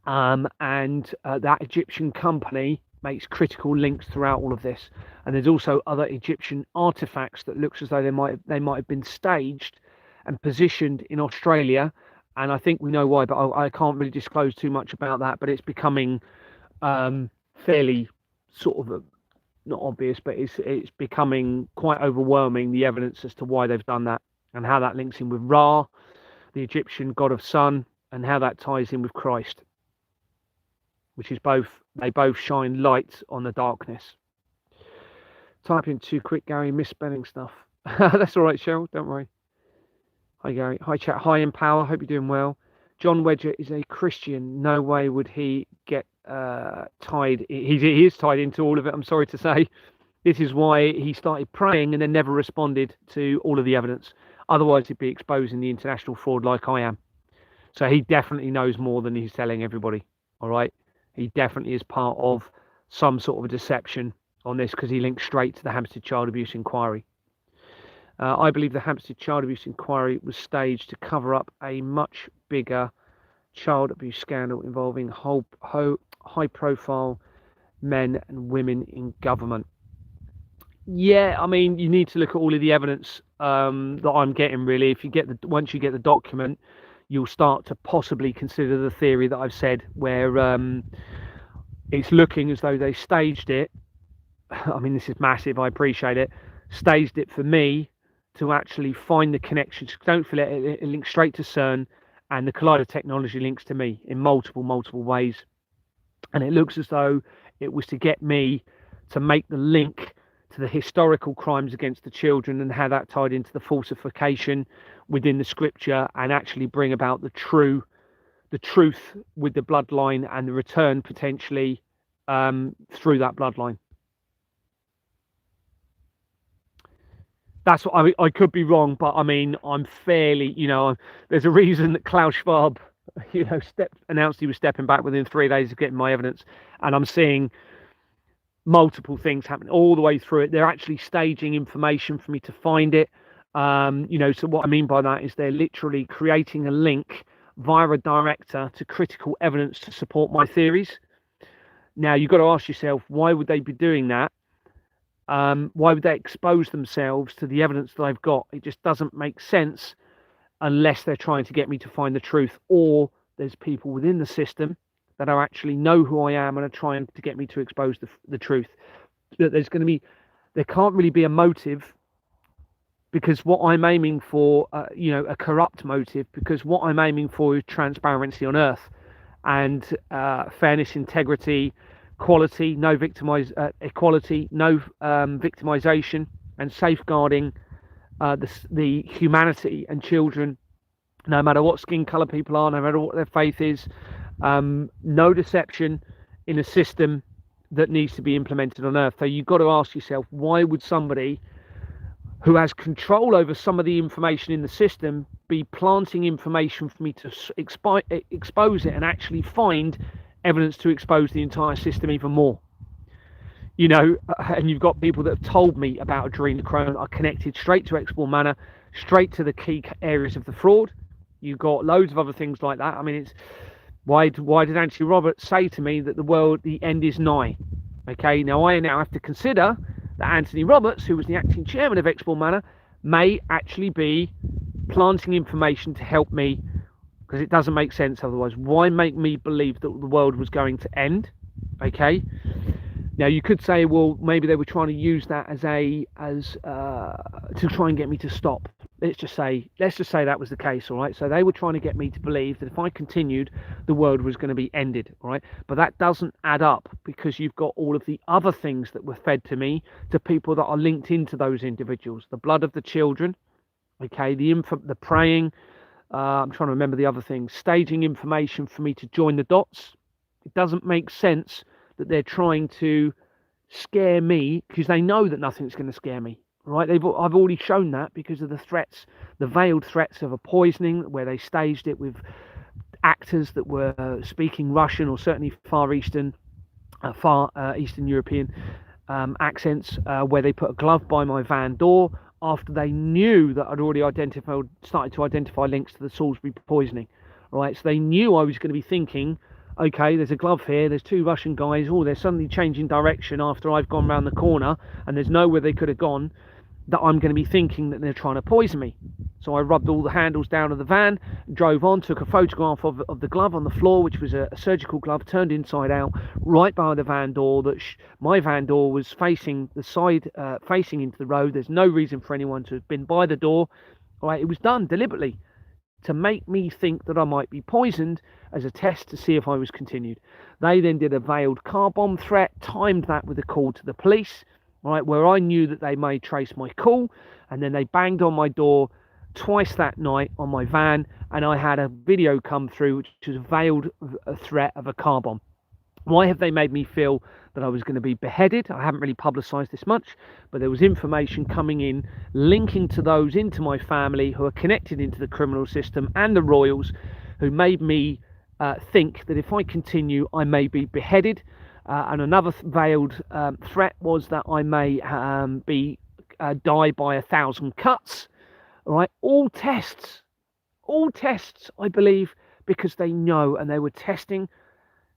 Speaker 1: And that Egyptian company makes critical links throughout all of this. And there's also other Egyptian artifacts that looks as though they might have been staged and positioned in Australia. And I think we know why, but I can't really disclose too much about that. But it's becoming fairly sort of not obvious, but it's becoming quite overwhelming, the evidence as to why they've done that and how that links in with Ra, the Egyptian god of sun, and how that ties in with Christ, which is they both shine light on the darkness. Typing too quick, Gary, misspelling stuff. That's all right, Cheryl, don't worry. Hi, Gary. Hi, chat. Hi, Empower. Hope you're doing well. John Wedger is a Christian. No way would he get tied. He is tied into all of it, I'm sorry to say. This is why he started praying and then never responded to all of the evidence. Otherwise, he'd be exposing the international fraud like I am. So he definitely knows more than he's telling everybody. All right. He definitely is part of some sort of a deception on this because he links straight to the Hampstead Child Abuse Inquiry. I believe the Hampstead Child Abuse Inquiry was staged to cover up a much bigger child abuse scandal involving high-profile men and women in government. Yeah, I mean, you need to look at all of the evidence that I'm getting. Really, if you get once you get the document, you'll start to possibly consider the theory that I've said, where it's looking as though they staged it. I mean, this is massive. I appreciate it. Staged it for me to actually find the connections. Don't feel it links straight to CERN, and the Collider technology links to me in multiple ways. And it looks as though it was to get me to make the link to the historical crimes against the children and how that tied into the falsification within the scripture, and actually bring about the truth with the bloodline and the return potentially through that bloodline. That's what I mean. I could be wrong, but I mean, I'm fairly, there's a reason that Klaus Schwab, announced he was stepping back within 3 days of getting my evidence. And I'm seeing multiple things happening all the way through it. They're actually staging information for me to find it. So what I mean by that is they're literally creating a link via a director to critical evidence to support my theories. Now, you've got to ask yourself, why would they be doing that? Why would they expose themselves to the evidence that I've got? It just doesn't make sense unless they're trying to get me to find the truth, or there's people within the system that are actually know who I am and are trying to get me to expose the truth. There can't really be a motive, because what I'm aiming for, a corrupt motive, because what I'm aiming for is transparency on earth and fairness, integrity, equality, no victimization, and safeguarding the humanity and children, no matter what skin color people are, no matter what their faith is. No deception in a system that needs to be implemented on earth. So you've got to ask yourself, why would somebody who has control over some of the information in the system be planting information for me to expose it and actually find evidence to expose the entire system even more? And you've got people that have told me about adrenochrome are connected straight to Expoor Manor, straight to the key areas of the fraud. You've got loads of other things like that. I mean, it's why did Anthony Roberts say to me that the end is nigh? Okay, now I have to consider that Anthony Roberts, who was the acting chairman of Expoor Manor, may actually be planting information to help me, because it doesn't make sense otherwise. Why make me believe that the world was going to end? Okay. Now you could say, well, maybe they were trying to use that as to try and get me to stop. Let's just say that was the case, all right? So they were trying to get me to believe that if I continued, the world was going to be ended, all right? But that doesn't add up, because you've got all of the other things that were fed to me, to people that are linked into those individuals. The blood of the children, okay? The praying. I'm trying to remember the other things. Staging information for me to join the dots. It doesn't make sense that they're trying to scare me, because they know that nothing's going to scare me, right? I've already shown that, because of the threats, the veiled threats of a poisoning, where they staged it with actors that were speaking Russian, or certainly Far Eastern European accents, where they put a glove by my van door after they knew that I'd already started to identify links to the Salisbury poisoning, right? So they knew I was going to be thinking, okay, there's a glove here, there's two Russian guys, they're suddenly changing direction after I've gone round the corner, and there's nowhere they could have gone, that I'm going to be thinking that they're trying to poison me. So I rubbed all the handles down of the van, drove on, took a photograph of the glove on the floor, which was a surgical glove turned inside out, right by the van door. My van door was facing the side, facing into the road. There's no reason for anyone to have been by the door. All right, it was done deliberately to make me think that I might be poisoned, as a test to see if I was continued. They then did a veiled car bomb threat, timed that with a call to the police. right, where I knew that they may trace my call, and then they banged on my door twice that night on my van, and I had a video come through which was a veiled threat of a car bomb. Why have they made me feel that I was going to be beheaded? I haven't really publicised this much, but there was information coming in linking to those into my family who are connected into the criminal system and the royals, who made me think that if I continue, I may be beheaded. And another veiled threat was that I may die by 1,000 cuts. All right, all tests, I believe, because they know, and they were testing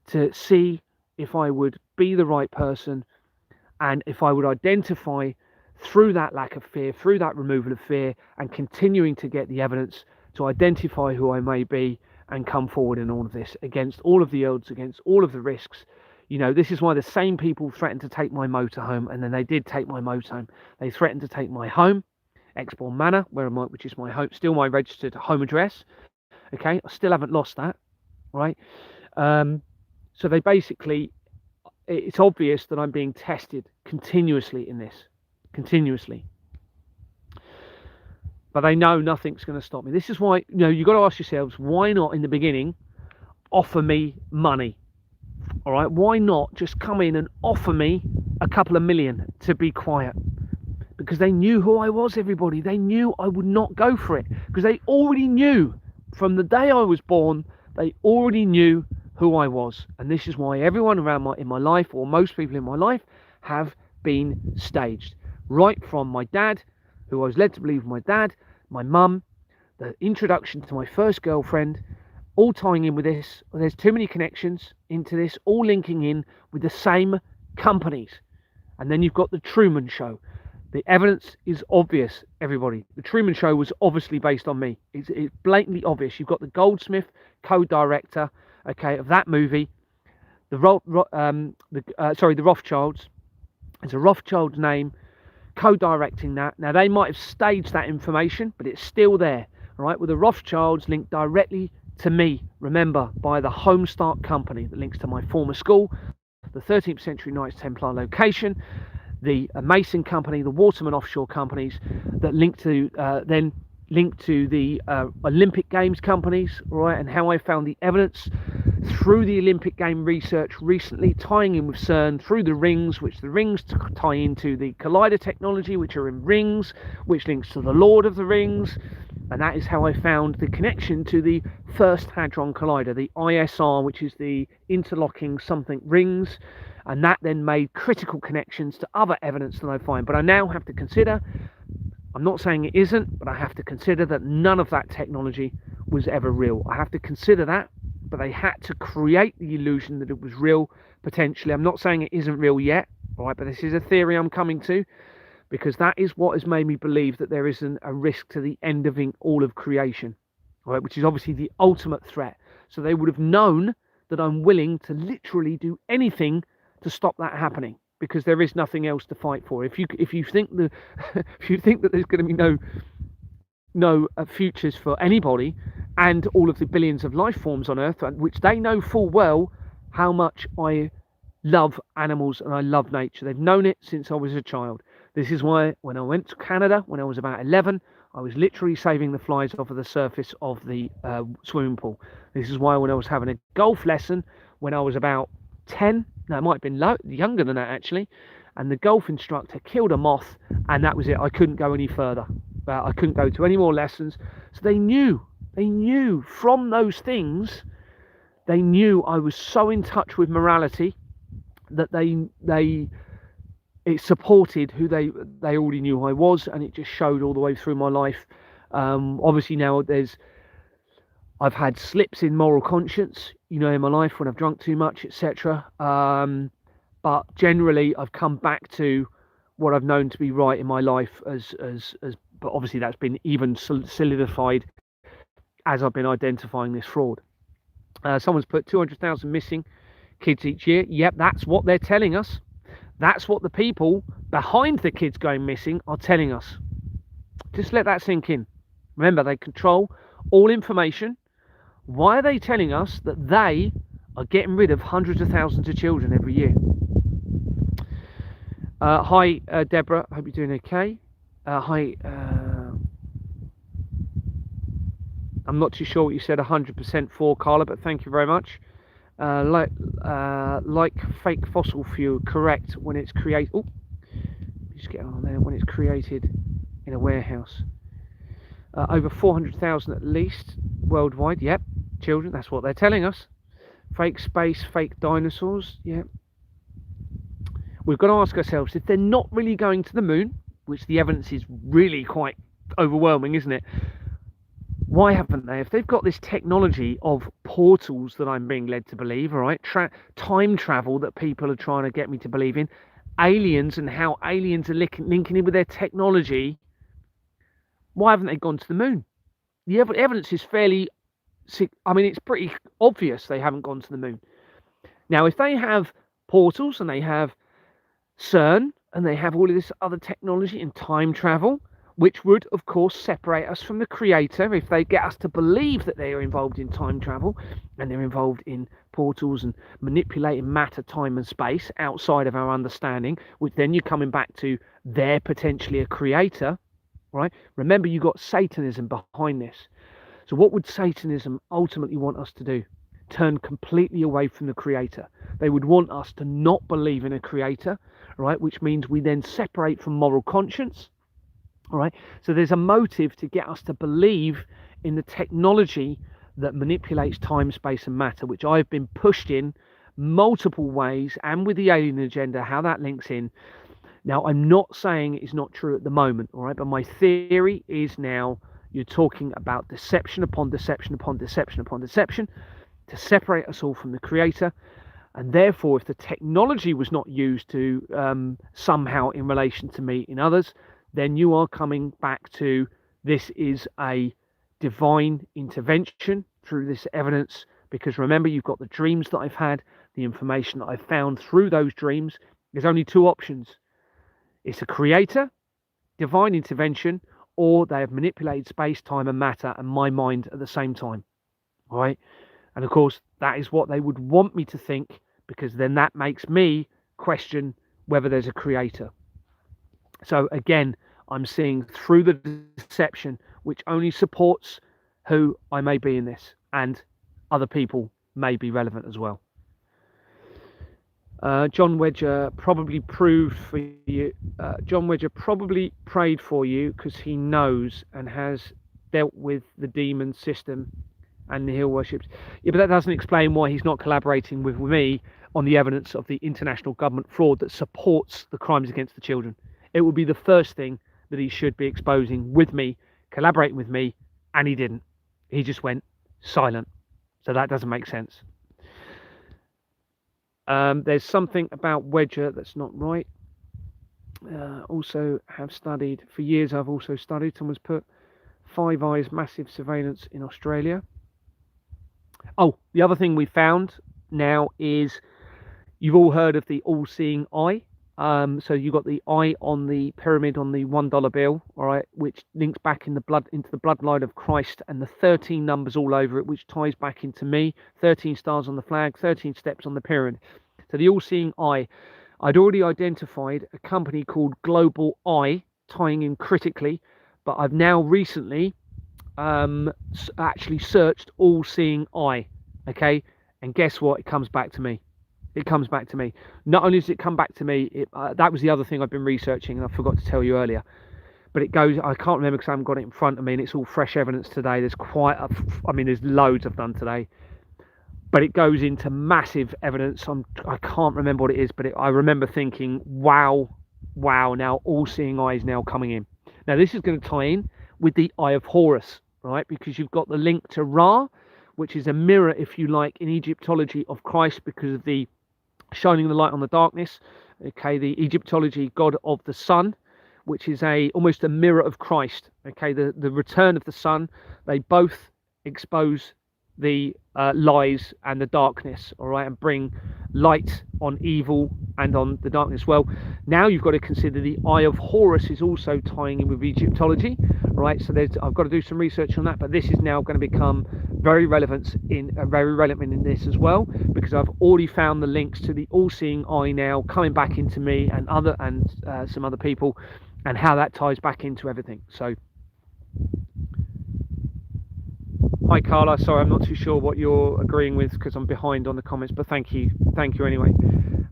Speaker 1: to see if I would be the right person, and if I would identify through that lack of fear, through that removal of fear, and continuing to get the evidence to identify who I may be and come forward in all of this, against all of the odds, against all of the risks. You know, this is why the same people threatened to take my motorhome, and then they did take my motorhome. They threatened to take my home, Exbourne Manor, which is my home, still my registered home address. Okay, I still haven't lost that, right? So they basically, it's obvious that I'm being tested continuously in this, continuously. But they know nothing's going to stop me. This is why, you know, you've got to ask yourselves, why not in the beginning offer me money? All right, why not just come in and offer me a couple of million to be quiet? Because they knew who I was, everybody. They knew I would not go for it, because they already knew from the day I was born, they already knew who I was. And this is why everyone around in my life, or most people in my life, have been staged. Right from my dad, who I was led to believe my dad, my mum, the introduction to my first girlfriend, all tying in with this. There's too many connections into this, all linking in with the same companies. And then you've got the Truman Show. The evidence is obvious, everybody. The Truman Show was obviously based on me. It's blatantly obvious. You've got the Goldsmith co-director, okay, of that movie. The Rothschilds. It's a Rothschild name, co-directing that. Now, they might have staged that information, but it's still there, all right? With the Rothschilds linked directly to me, remember, by the Homestart company that links to my former school, the 13th century Knights Templar location, the Mason company, the Waterman offshore companies that link to the Olympic Games companies, right? And how I found the evidence through the Olympic Game research recently, tying in with CERN through the rings, which the rings tie into the collider technology, which are in rings, which links to the Lord of the Rings. And that is how I found the connection to the first Hadron Collider, the ISR, which is the interlocking something rings. And that then made critical connections to other evidence that I find. But I now have to consider, I'm not saying it isn't, but I have to consider that none of that technology was ever real. I have to consider that, but they had to create the illusion that it was real, potentially. I'm not saying it isn't real yet, all right, but this is a theory I'm coming to, because that is what has made me believe that there isn't a risk to the end of all of creation, all right, which is obviously the ultimate threat. So they would have known that I'm willing to literally do anything to stop that happening, because there is nothing else to fight for. If you think that if you think that there's going to be no futures for anybody and all of the billions of life forms on Earth, which they know full well how much I love animals and I love nature. They've known it since I was a child. This is why when I went to Canada when I was about 11, I was literally saving the flies off of the surface of the swimming pool. This is why when I was having a golf lesson when I was about 10, no, it might have been younger than that actually, and the golf instructor killed a moth, and that was it. I couldn't go any further. I couldn't go to any more lessons. So they knew from those things, they knew I was so in touch with morality that it supported who they already knew who I was, and it just showed all the way through my life. Obviously now I've had slips in moral conscience, in my life when I've drunk too much, etc. But generally, I've come back to what I've known to be right in my life. But obviously, that's been even solidified as I've been identifying this fraud. Someone's put 200,000 missing kids each year. Yep, that's what they're telling us. That's what the people behind the kids going missing are telling us. Just let that sink in. Remember, they control all information. Why are they telling us that they are getting rid of hundreds of thousands of children every year? Hi, Deborah. Hope you're doing okay. Hi. I'm not too sure what you said 100% for, Carla, but thank you very much. Like fake fossil fuel, correct, when it's created. Oh, just get on there. When it's created in a warehouse. Over 400,000 at least worldwide. Yep, children. That's what they're telling us. Fake space, fake dinosaurs. Yep. We've got to ask ourselves, if they're not really going to the moon, which the evidence is really quite overwhelming, isn't it? Why haven't they? If they've got this technology of portals that I'm being led to believe, all right, time travel that people are trying to get me to believe in, aliens and how aliens are linking in with their technology, why haven't they gone to the moon? The evidence is fairly, I mean, it's pretty obvious they haven't gone to the moon. Now, if they have portals and they have CERN and they have all of this other technology and time travel, which would, of course, separate us from the creator if they get us to believe that they are involved in time travel and they're involved in portals and manipulating matter, time and space outside of our understanding, which then you're coming back to they're potentially a creator, right? Remember, you got Satanism behind this. So what would Satanism ultimately want us to do? Turn completely away from the creator. They would want us to not believe in a creator, right? Which means we then separate from moral conscience. All right, so there's a motive to get us to believe in the technology that manipulates time, space, and matter, which I've been pushed in multiple ways, and with the alien agenda, how that links in. Now, I'm not saying it's not true at the moment, all right, but my theory is now you're talking about deception upon deception upon deception upon deception to separate us all from the creator. And therefore, if the technology was not used to somehow in relation to me in others, then you are coming back to this is a divine intervention through this evidence, because remember, you've got the dreams that I've had, the information that I've found through those dreams. There's only two options. It's a creator, divine intervention, or they have manipulated space, time and matter and my mind at the same time. All right. And of course, that is what they would want me to think, because then that makes me question whether there's a creator. So again, I'm seeing through the deception, which only supports who I may be in this, and other people may be relevant as well. John Wedger probably proved for you. John Wedger probably prayed for you because he knows and has dealt with the demon system and the hill worships. Yeah, but that doesn't explain why he's not collaborating with me on the evidence of the international government fraud that supports the crimes against the children. It would be the first thing that he should be exposing with me, collaborating with me, and he didn't. He just went silent. So that doesn't make sense. There's something about Wedger that's not right. Also have studied, for years I've also studied, someone's put Five Eyes massive surveillance in Australia. Oh, the other thing we found now is, you've all heard of the all-seeing eye. So you've got the eye on the pyramid on the $1 bill, all right, which links back in the blood into the bloodline of Christ, and the 13 numbers all over it, which ties back into me. 13 stars on the flag, 13 steps on the pyramid. So the all-seeing eye. I'd already identified a company called Global Eye, tying in critically, but I've now recently actually searched all-seeing eye. Okay, and guess what? It comes back to me. It comes back to me. Not only does it come back to me, that was the other thing I've been researching, and I forgot to tell you earlier. But it goes, I can't remember because I haven't got it in front of me, and it's all fresh evidence today. There's there's loads I've done today. But it goes into massive evidence. I can't remember what it is, but I remember thinking, wow, now all-seeing eye is now coming in. Now, this is going to tie in with the Eye of Horus, right? Because you've got the link to Ra, which is a mirror, if you like, in Egyptology of Christ, because of the shining the light on the darkness. Okay, the Egyptology god of the sun, which is almost a mirror of Christ. Okay, the return of the sun. They both expose the lies and the darkness, all right, and bring light on evil and on the darkness. Well, now you've got to consider the Eye of Horus is also tying in with Egyptology, right? So I've got to do some research on that, but this is now going to become very relevant in this as well, because I've already found the links to the all-seeing eye now coming back into me and some other people, and how that ties back into everything. So hi Carla, sorry I'm not too sure what you're agreeing with because I'm behind on the comments, but thank you anyway.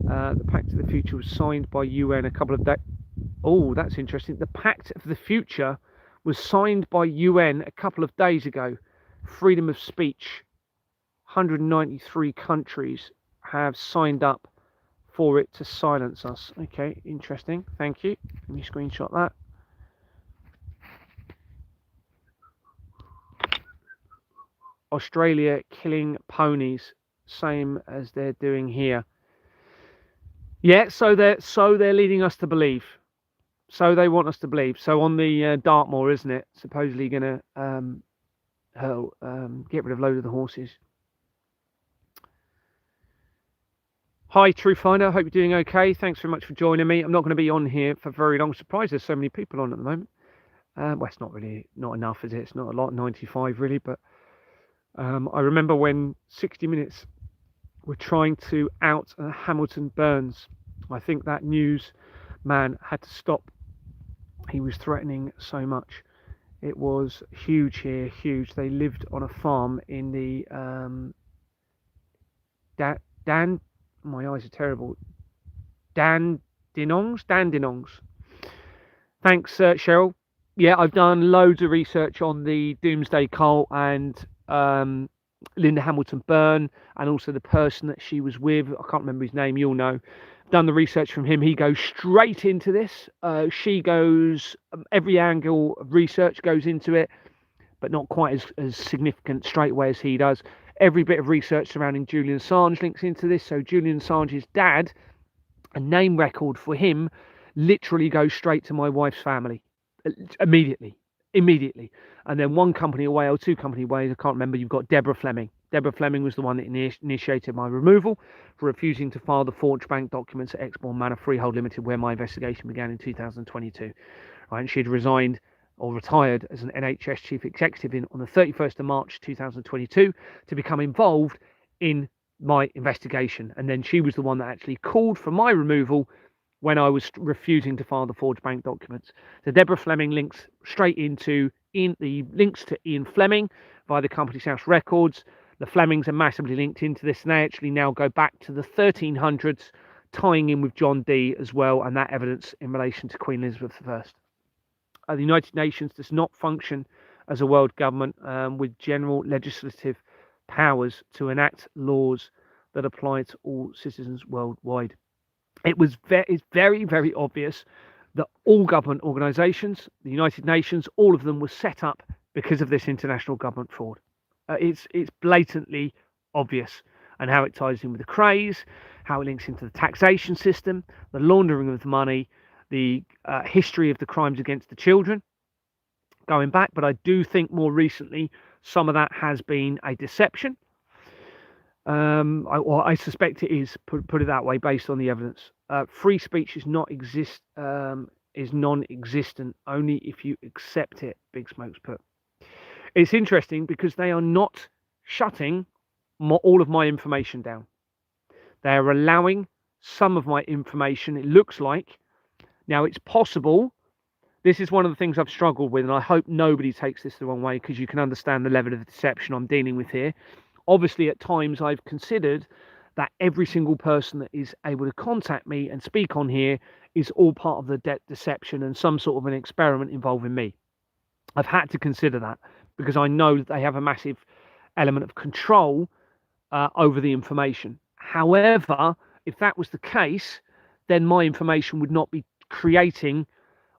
Speaker 1: The Pact of the Future was signed by UN a couple of days. Oh, that's interesting. The Pact of the Future was signed by UN a couple of days ago. Freedom of speech. 193 countries have signed up for it to silence us. Okay, interesting. Thank you. Let me screenshot that. Australia killing ponies, same as they're doing here. Yeah, so they're leading us to believe. So they want us to believe. So on the Dartmoor, isn't it? Supposedly going to get rid of a load of the horses. Hi, True Finder. Hope you're doing okay. Thanks very much for joining me. I'm not going to be on here for very long. Surprised there's so many people on at the moment. Well, it's not enough, is it? It's not a lot, 95 really. But I remember when 60 Minutes were trying to out Hamilton Burns. I think that news man had to stop. He was threatening so much. It was huge here, huge. They lived on a farm in the my eyes are terrible. Dandenongs. Thanks, Cheryl. Yeah, I've done loads of research on the Doomsday Cult and Linda Hamilton Byrne, and also the person that she was with. I can't remember his name. You'll know. Done the research from him. He goes straight into this. She goes, every angle of research goes into it, but not quite as significant straight away as he does. Every bit of research surrounding Julian Assange links into this. So Julian Assange's dad, a name record for him, literally goes straight to my wife's family immediately. And then one company away or two company away, I can't remember, you've got Deborah Fleming. Deborah Fleming was the one that initiated my removal for refusing to file the forged bank documents at Exbourne Manor Freehold Limited, where my investigation began in 2022. Right, and she had resigned or retired as an NHS chief executive on the 31st of March 2022 to become involved in my investigation. And then she was the one that actually called for my removal when I was refusing to file the forged bank documents. So Deborah Fleming links straight into the links to Ian Fleming via the Company's House records. The Flemings are massively linked into this, and they actually now go back to the 1300s, tying in with John Dee as well, and that evidence in relation to Queen Elizabeth I. The United Nations does not function as a world government with general legislative powers to enact laws that apply to all citizens worldwide. It's very, very obvious that all government organisations, the United Nations, all of them were set up because of this international government fraud. It's blatantly obvious, and how it ties in with the craze, how it links into the taxation system, the laundering of the money, the history of the crimes against the children going back. But I do think more recently some of that has been a deception. I suspect it is, put it that way, based on the evidence. Free speech is non-existent only if you accept it, Big Smokes put. It's interesting because they are not shutting all of my information down. They are allowing some of my information, it looks like. Now, it's possible, this is one of the things I've struggled with, and I hope nobody takes this the wrong way, because you can understand the level of deception I'm dealing with here. Obviously, at times, I've considered that every single person that is able to contact me and speak on here is all part of the deception and some sort of an experiment involving me. I've had to consider that because I know that they have a massive element of control over the information. However, if that was the case, then my information would not be creating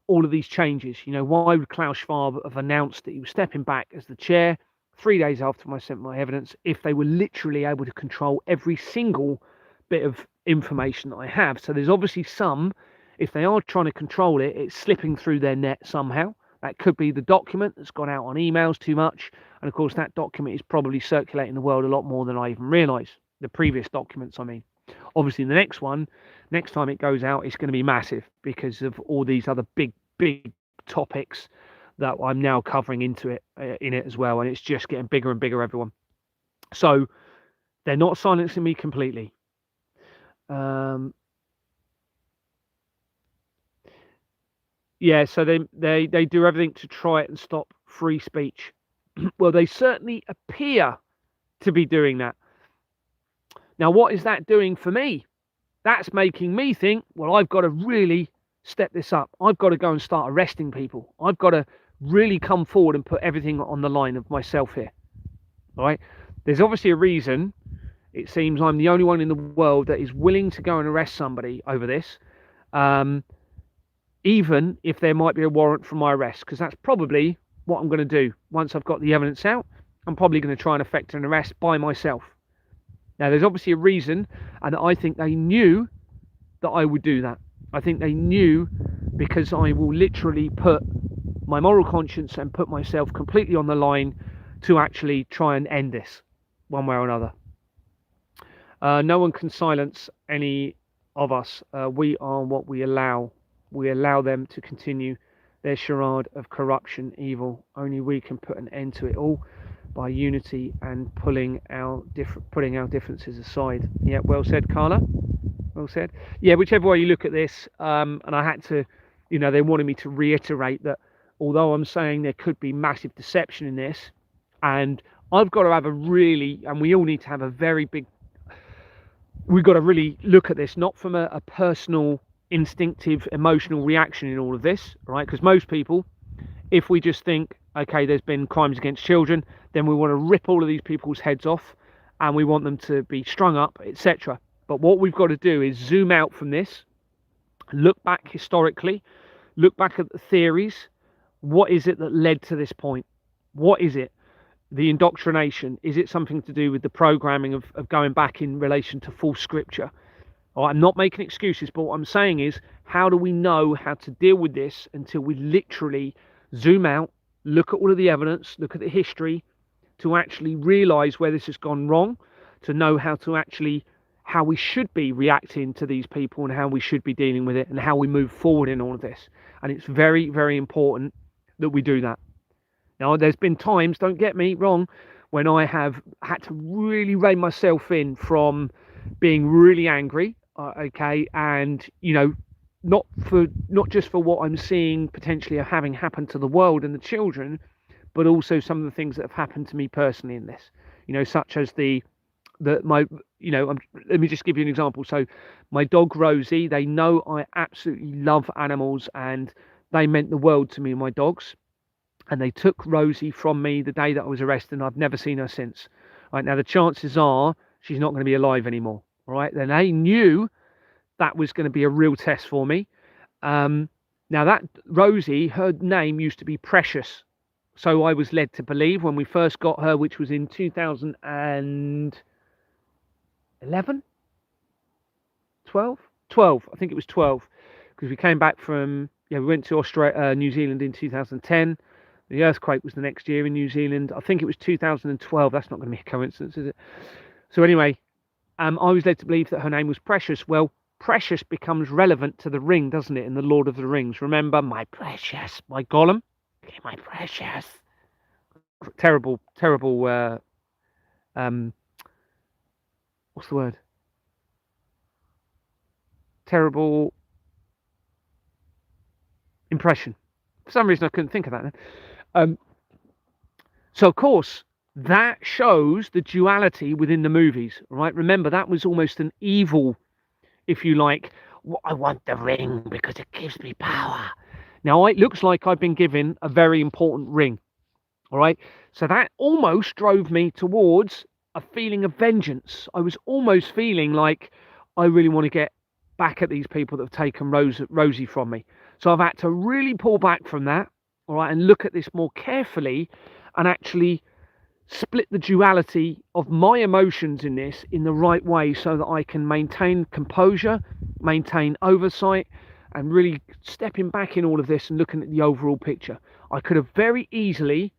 Speaker 1: all of these changes. You know, why would Klaus Schwab have announced that he was stepping back as the chair 3 days after I sent my evidence if they were literally able to control every single bit of information that I have? So there's obviously some, if they are trying to control it, it's slipping through their net somehow. That could be the document that's gone out on emails too much. And of course, that document is probably circulating the world a lot more than I even realised. The previous documents, I mean. Obviously, the next time it goes out, it's going to be massive because of all these other big topics that I'm now covering in it as well. And it's just getting bigger and bigger, everyone. So they're not silencing me completely. Yeah, so they do everything to try it and stop free speech. Well, they certainly appear to be doing that. Now, what is that doing for me? That's making me think, well, I've got to really step this up. I've got to go and start arresting people. I've got to really come forward and put everything on the line of myself here. All right. There's obviously a reason. It seems I'm the only one in the world that is willing to go and arrest somebody over this, even if there might be a warrant for my arrest, because that's probably what I'm going to do. Once I've got the evidence out, I'm probably going to try and effect an arrest by myself. Now, there's obviously a reason, and I think they knew that I would do that. I think they knew, because I will literally put my moral conscience and put myself completely on the line to actually try and end this one way or another. No one can silence any of us. We are what we allow. We allow them to continue their charade of corruption, evil. Only we can put an end to it all by unity and putting our differences aside. Yeah, well said, Carla. Well said. Yeah, whichever way you look at this, and I had to, they wanted me to reiterate that although I'm saying there could be massive deception in this, and I've got to have and we all need to have a very big, we've got to really look at this, not from a personal, instinctive, emotional reaction in all of this, right? Because most people, if we just think, okay, there's been crimes against children, then we want to rip all of these people's heads off and we want them to be strung up, etc. But what we've got to do is zoom out from this, look back historically, look back at the theories. What is it that led to this point? What is it? The indoctrination? Is it something to do with the programming of going back in relation to false scripture? I'm not making excuses, but what I'm saying is, how do we know how to deal with this until we literally zoom out, look at all of the evidence, look at the history, to actually realize where this has gone wrong, to know how we should be reacting to these people and how we should be dealing with it and how we move forward in all of this. And it's very, very important that we do that. Now, there's been times, don't get me wrong, when I have had to really rein myself in from being really angry, okay, and not just for what I'm seeing potentially having happened to the world and the children, but also some of the things that have happened to me personally in this, such as let me just give you an example. So my dog Rosie, they know I absolutely love animals and they meant the world to me and my dogs. And they took Rosie from me the day that I was arrested, and I've never seen her since. Right now, the chances are she's not going to be alive anymore. All right, then they knew that was going to be a real test for me. Now that Rosie, her name used to be Precious, so I was led to believe when we first got her, which was in 2011, 12. I think it was 12, because we came back from we went to New Zealand in 2010. The earthquake was the next year in New Zealand. I think it was 2012. That's not going to be a coincidence, is it? So anyway, I was led to believe that her name was Precious. Well, Precious becomes relevant to the ring, doesn't it, in the Lord of the Rings? Remember, my precious, my Gollum? Okay, my precious. Terrible, what's the word? Terrible impression. For some reason, I couldn't think of that then. So of course that shows the duality within the movies, right? Remember, that was almost an evil, if you like. I want the ring because it gives me power. Now it looks like I've been given a very important ring, all right? So that almost drove me towards a feeling of vengeance. I was almost feeling like I really want to get back at these people that have taken Rosie from me. So I've had to really pull back from that, all right, and look at this more carefully and actually split the duality of my emotions in this in the right way so that I can maintain composure, maintain oversight, and really stepping back in all of this and looking at the overall picture. I could have very easily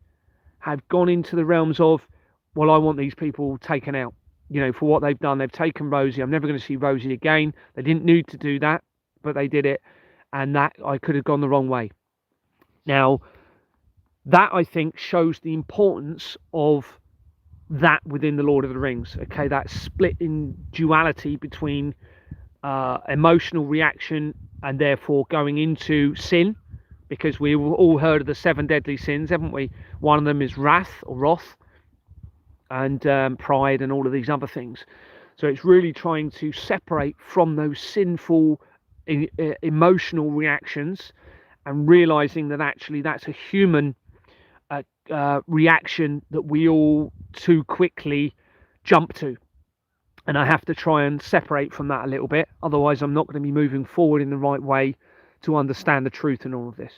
Speaker 1: have gone into the realms of, well, I want these people taken out, for what they've done. They've taken Rosie. I'm never going to see Rosie again. They didn't need to do that, but they did it. And that I could have gone the wrong way. Now, that I think shows the importance of that within the Lord of the Rings. Okay, that split in duality between emotional reaction and therefore going into sin, because we've all heard of the 7 deadly sins, haven't we? One of them is wrath, and pride, and all of these other things. So it's really trying to separate from those sinful emotional reactions, and realizing that actually that's a human reaction that we all too quickly jump to. And I have to try and separate from that a little bit. Otherwise, I'm not going to be moving forward in the right way to understand the truth in all of this.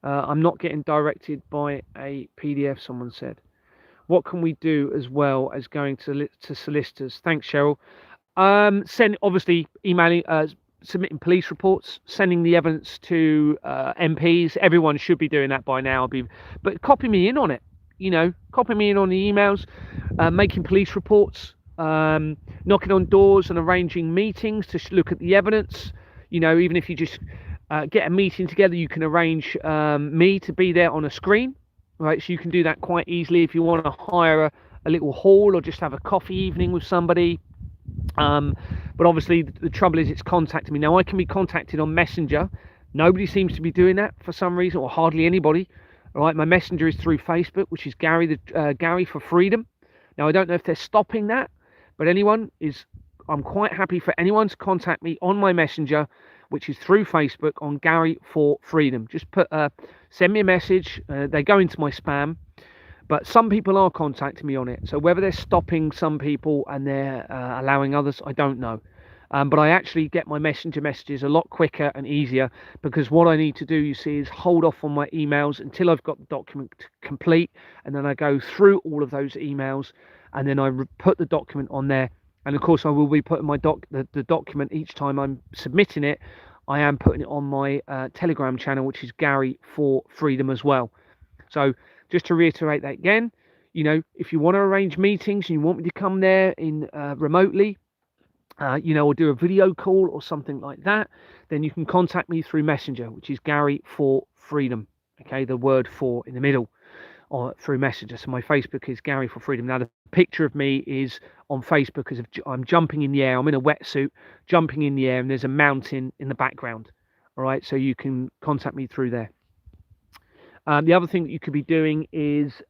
Speaker 1: I'm not getting directed by a PDF, someone said. What can we do as well as going to solicitors? Thanks, Cheryl. Send, obviously, emailing, submitting police reports, sending the evidence to MPs. Everyone should be doing that by now. But copy me in on it. Copy me in on the emails, making police reports, knocking on doors and arranging meetings to look at the evidence. Even if you just get a meeting together, you can arrange me to be there on a screen, right? So you can do that quite easily if you want to hire a little hall or just have a coffee evening with somebody. But obviously the trouble is it's contacting me. Now I can be contacted on Messenger. Nobody seems to be doing that for some reason, or hardly anybody. All right, my Messenger is through Facebook, which is Gary for Freedom. Now I don't know if they're stopping that, but I'm quite happy for anyone to contact me on my Messenger, which is through Facebook, on Gary for Freedom. Just send me a message. They go into my spam. But some people are contacting me on it. So whether they're stopping some people and they're allowing others, I don't know. But I actually get my Messenger messages a lot quicker and easier, because what I need to do, you see, is hold off on my emails until I've got the document complete. And then I go through all of those emails, and then I put the document on there. And of course, I will be putting the document each time I'm submitting it. I am putting it on my Telegram channel, which is Gary for Freedom as well. So just to reiterate that again, if you want to arrange meetings and you want me to come there in remotely, or do a video call or something like that, then you can contact me through Messenger, which is Gary for Freedom. Okay, the word "for" in the middle, or through Messenger. So my Facebook is Gary for Freedom. Now the picture of me is on Facebook as I'm jumping in the air. I'm in a wetsuit, jumping in the air, and there's a mountain in the background. All right, so you can contact me through there. The other thing that you could be doing is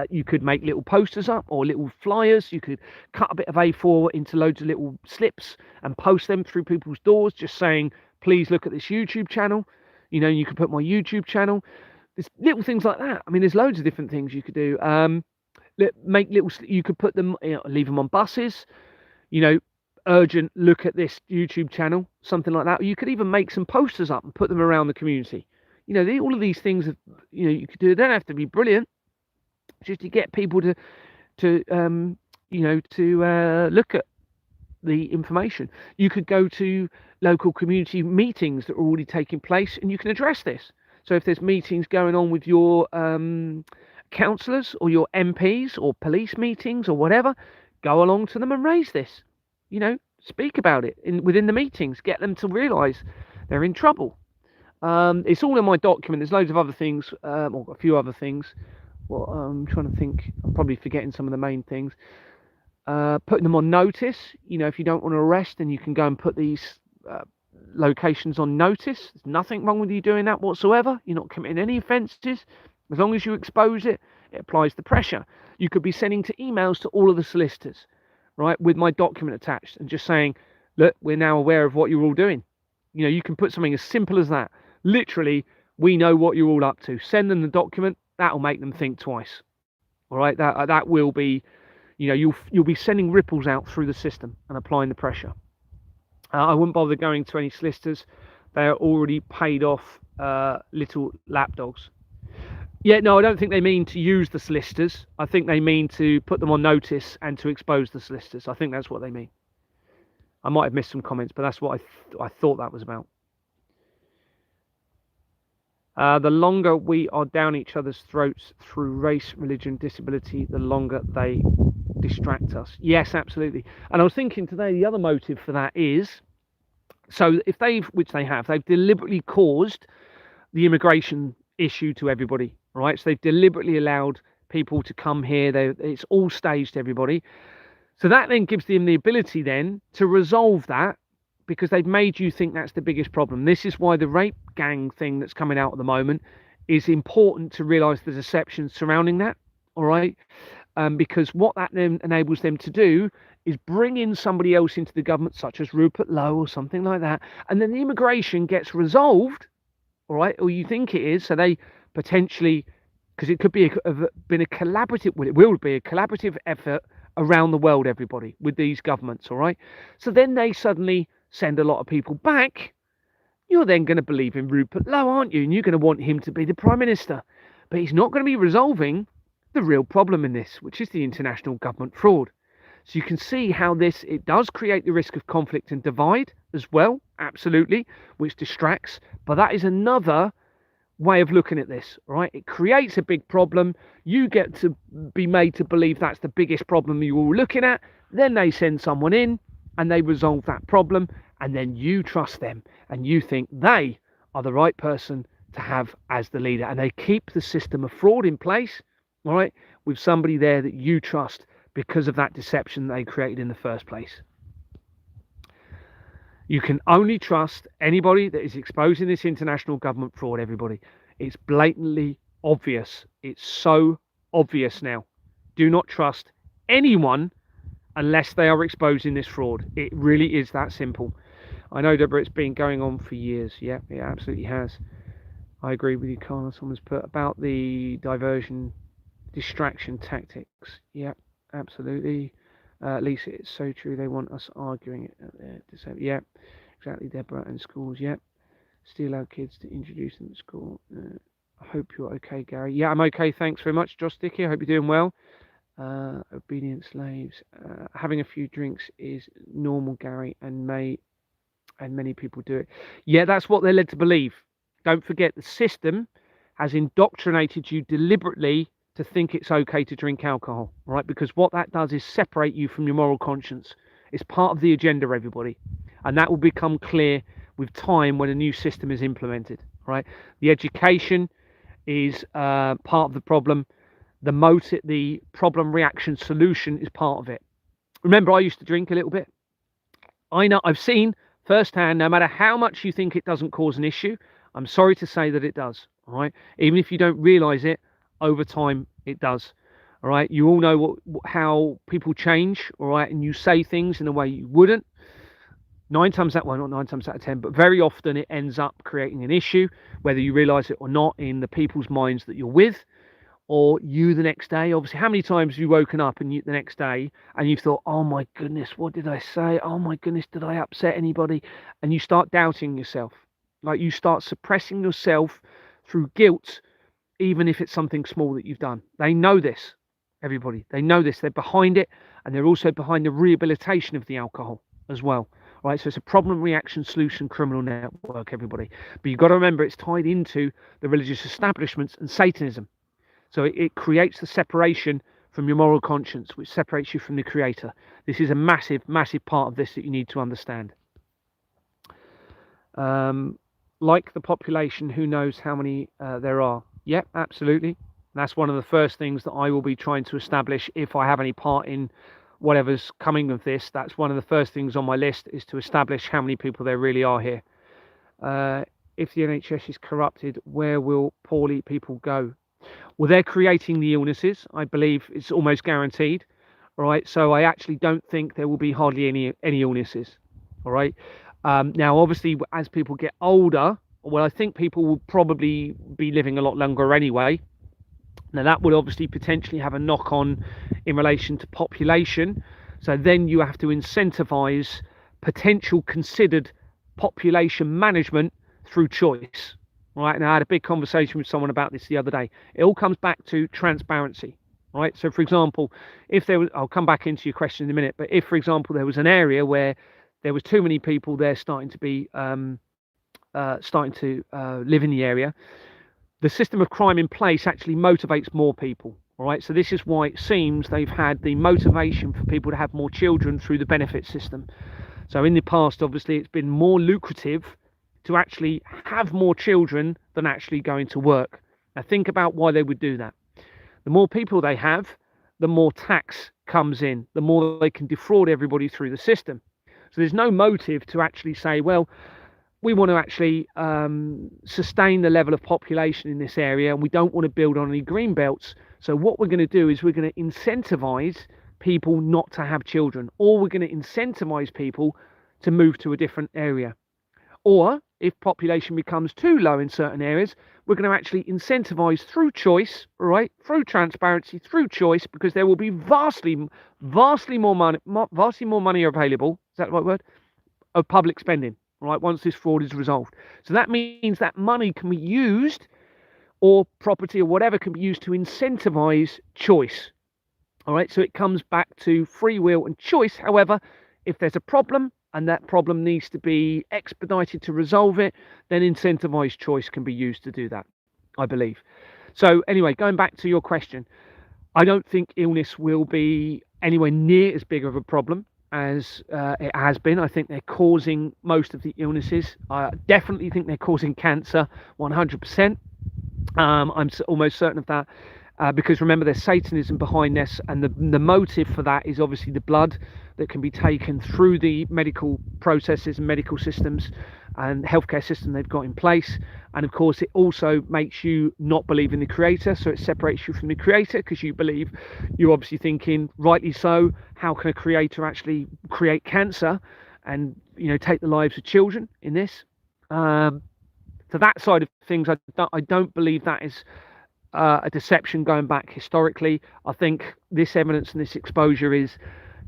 Speaker 1: you could make little posters up or little flyers. You could cut a bit of A4 into loads of little slips and post them through people's doors, just saying, please look at this YouTube channel. You could put my YouTube channel. There's little things like that. I mean, there's loads of different things you could do. You could put them, leave them on buses, urgent, look at this YouTube channel, something like that. Or you could even make some posters up and put them around the community. All of these things, you could do. They don't have to be brilliant, just to get people to look at the information. You could go to local community meetings that are already taking place, and you can address this. So if there's meetings going on with your councillors or your MPs or police meetings or whatever, go along to them and raise this. Speak about it within the meetings. Get them to realise they're in trouble. It's all in my document. There's loads of other things, or a few other things. Well, I'm trying to think. I'm probably forgetting some of the main things. Putting them on notice. If you don't want to arrest, then you can go and put these locations on notice. There's nothing wrong with you doing that whatsoever. You're not committing any offences. As long as you expose it, it applies the pressure. You could be sending emails to all of the solicitors, right, with my document attached, and just saying, look, we're now aware of what you're all doing. You can put something as simple as that. Literally, we know what you're all up to. Send them the document. That'll make them think twice. All right, that will be, you'll be sending ripples out through the system and applying the pressure. I wouldn't bother going to any solicitors. They are already paid off little lapdogs. Yeah, no, I don't think they mean to use the solicitors. I think they mean to put them on notice and to expose the solicitors. I think that's what they mean. I might have missed some comments, but that's what I thought that was about. The longer we are down each other's throats through race, religion, disability, the longer they distract us. Yes, absolutely. And I was thinking today, the other motive for that is, so if they've deliberately caused the immigration issue to everybody, right? So they've deliberately allowed people to come here. It's all staged, everybody. So that then gives them the ability then to resolve that, because they've made you think that's the biggest problem. This is why the rape gang thing that's coming out at the moment is important to realise the deception surrounding that. All right. Because what that then enables them to do is bring in somebody else into the government, such as Rupert Lowe or something like that, and then the immigration gets resolved, all right, or you think it is, so they potentially, because it could be been a collaborative, well, it will be a collaborative effort around the world, everybody, with these governments, all right? So then they suddenly send a lot of people back. You're then going to believe in Rupert Lowe, aren't you? And you're going to want him to be the Prime Minister. But he's not going to be resolving the real problem in this, which is the international government fraud. So you can see how it does create the risk of conflict and divide as well, absolutely, which distracts. But that is another way of looking at this, right? It creates a big problem. You get to be made to believe that's the biggest problem you're all looking at. Then they send someone in and they resolve that problem. And then you trust them and you think they are the right person to have as the leader. And they keep the system of fraud in place, all right, with somebody there that you trust because of that deception they created in the first place. You can only trust anybody that is exposing this international government fraud, everybody. It's blatantly obvious. It's so obvious now. Do not trust anyone unless they are exposing this fraud. It really is that simple. I know, Deborah, it's been going on for years. Yeah, it absolutely has. I agree with you, Carla. Someone's put about the distraction tactics. Yeah, absolutely. Lisa, it's so true. They want us arguing it. Yeah, exactly, Deborah. And schools, yeah. Steal our kids to introduce them to school. I hope you're okay, Gary. Yeah, I'm okay. Thanks very much, Josh Dickey. I hope you're doing well. Obedient slaves. Having a few drinks is normal, Gary, and many people do it. Yeah, that's what they're led to believe. Don't forget, the system has indoctrinated you deliberately to think it's okay to drink alcohol, right? Because what that does is separate you from your moral conscience. It's part of the agenda, everybody. And that will become clear with time when a new system is implemented, right? The education is part of the problem. The problem reaction solution is part of it. Remember, I used to drink a little bit. I know, I've seen firsthand, no matter how much you think it doesn't cause an issue, I'm sorry to say that it does, all right? Even if you don't realize it, over time it does, all right? You all know how people change, all right? And you say things in a way you wouldn't. Not 9 times out of 10, but very often it ends up creating an issue, whether you realize it or not, in the people's minds that you're with, or you the next day. Obviously, how many times have you woken up and the next day and you've thought, oh my goodness, what did I say? Oh my goodness, did I upset anybody? And you start doubting yourself. Like, you start suppressing yourself through guilt, even if it's something small that you've done. They know this, everybody. They know this. They're behind it, and they're also behind the rehabilitation of the alcohol as well. Right, so it's a problem reaction solution criminal network, everybody. But you've got to remember, it's tied into the religious establishments and Satanism. So it creates the separation from your moral conscience, which separates you from the Creator. This is a massive, massive part of this that you need to understand. Like the population, who knows how many there are? Yeah, absolutely. That's one of the first things that I will be trying to establish if I have any part in whatever's coming of this. That's one of the first things on my list, is to establish how many people there really are here. If the NHS is corrupted, where will poorly people go? Well, they're creating the illnesses. I believe it's almost guaranteed. All right. So I actually don't think there will be hardly any illnesses. All right. Now, obviously, as people get older, well, I think people will probably be living a lot longer anyway. Now, that would obviously potentially have a knock-on in relation to population. So then you have to incentivize potential considered population management through choice. Right. And I had a big conversation with someone about this the other day. It all comes back to transparency. Right. So, for example, if there was, I'll come back into your question in a minute, but if, for example, there was an area where there was too many people there starting to live in the area, the system of crime in place actually motivates more people. All right. So this is why it seems they've had the motivation for people to have more children through the benefit system. So in the past, obviously, it's been more lucrative to actually have more children than actually going to work. Now, think about why they would do that. The more people they have, the more tax comes in, the more they can defraud everybody through the system. So there's no motive to actually say, well, we want to actually sustain the level of population in this area, and we don't want to build on any green belts. So what we're going to do is we're going to incentivize people not to have children, or we're going to incentivize people to move to a different area. Or if population becomes too low in certain areas, we're going to actually incentivize through choice, right? Through transparency, through choice, because there will be vastly more money available. Is that the right word? Of public spending, right? Once this fraud is resolved. So that means that money can be used, or property or whatever can be used to incentivize choice. All right. So it comes back to free will and choice. However, if there's a problem and that problem needs to be expedited to resolve it, then incentivized choice can be used to do that, I believe. So anyway, going back to your question, I don't think illness will be anywhere near as big of a problem as it has been. I think they're causing most of the illnesses. I definitely think they're causing cancer, 100%. I'm almost certain of that. Because remember, there's Satanism behind this, and the motive for that is obviously the blood that can be taken through the medical processes and medical systems and healthcare system they've got in place. And of course, it also makes you not believe in the creator, so it separates you from the creator, because you believe, you're obviously thinking, rightly so, how can a creator actually create cancer and, you know, take the lives of children in this? So that side of things, I don't believe that is a deception going back historically. I think this evidence and this exposure is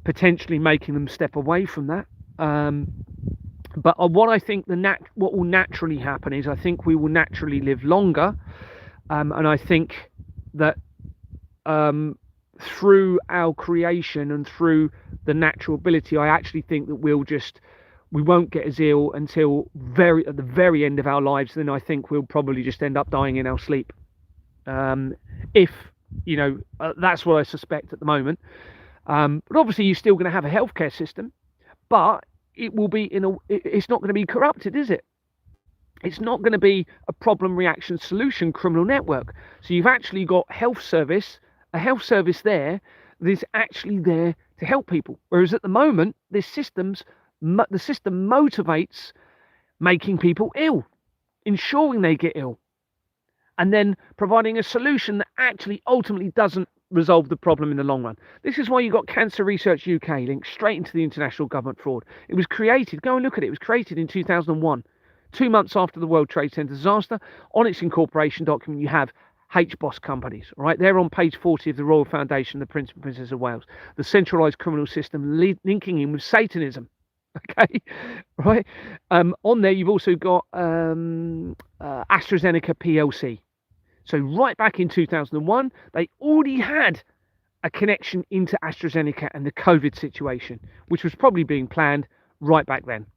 Speaker 1: potentially making them step away from that. But what I think what will naturally happen is, I think we will naturally live longer, and I think that through our creation and through the natural ability, I actually think that we won't get as ill until at the very end of our lives. Then I think we'll probably just end up dying in our sleep. If you know, that's what I suspect at the moment. But obviously, you're still going to have a healthcare system, but it will be it's not going to be corrupted, is it? It's not going to be a problem, reaction, solution criminal network. So you've actually got a health service there that is actually there to help people. Whereas at the moment, the system motivates making people ill, ensuring they get ill, and then providing a solution that actually ultimately doesn't resolve the problem in the long run. This is why you got Cancer Research UK linked straight into the international government fraud. It was created, go and look at it, it was created in 2001, 2 months after the World Trade Center disaster. On its incorporation document, you have HBOS companies, right? They're on page 40 of the Royal Foundation, the Prince and Princess of Wales, the centralised criminal system linking in with Satanism. Okay, right? On there, you've also got AstraZeneca PLC. So right back in 2001, they already had a connection into AstraZeneca and the COVID situation, which was probably being planned right back then.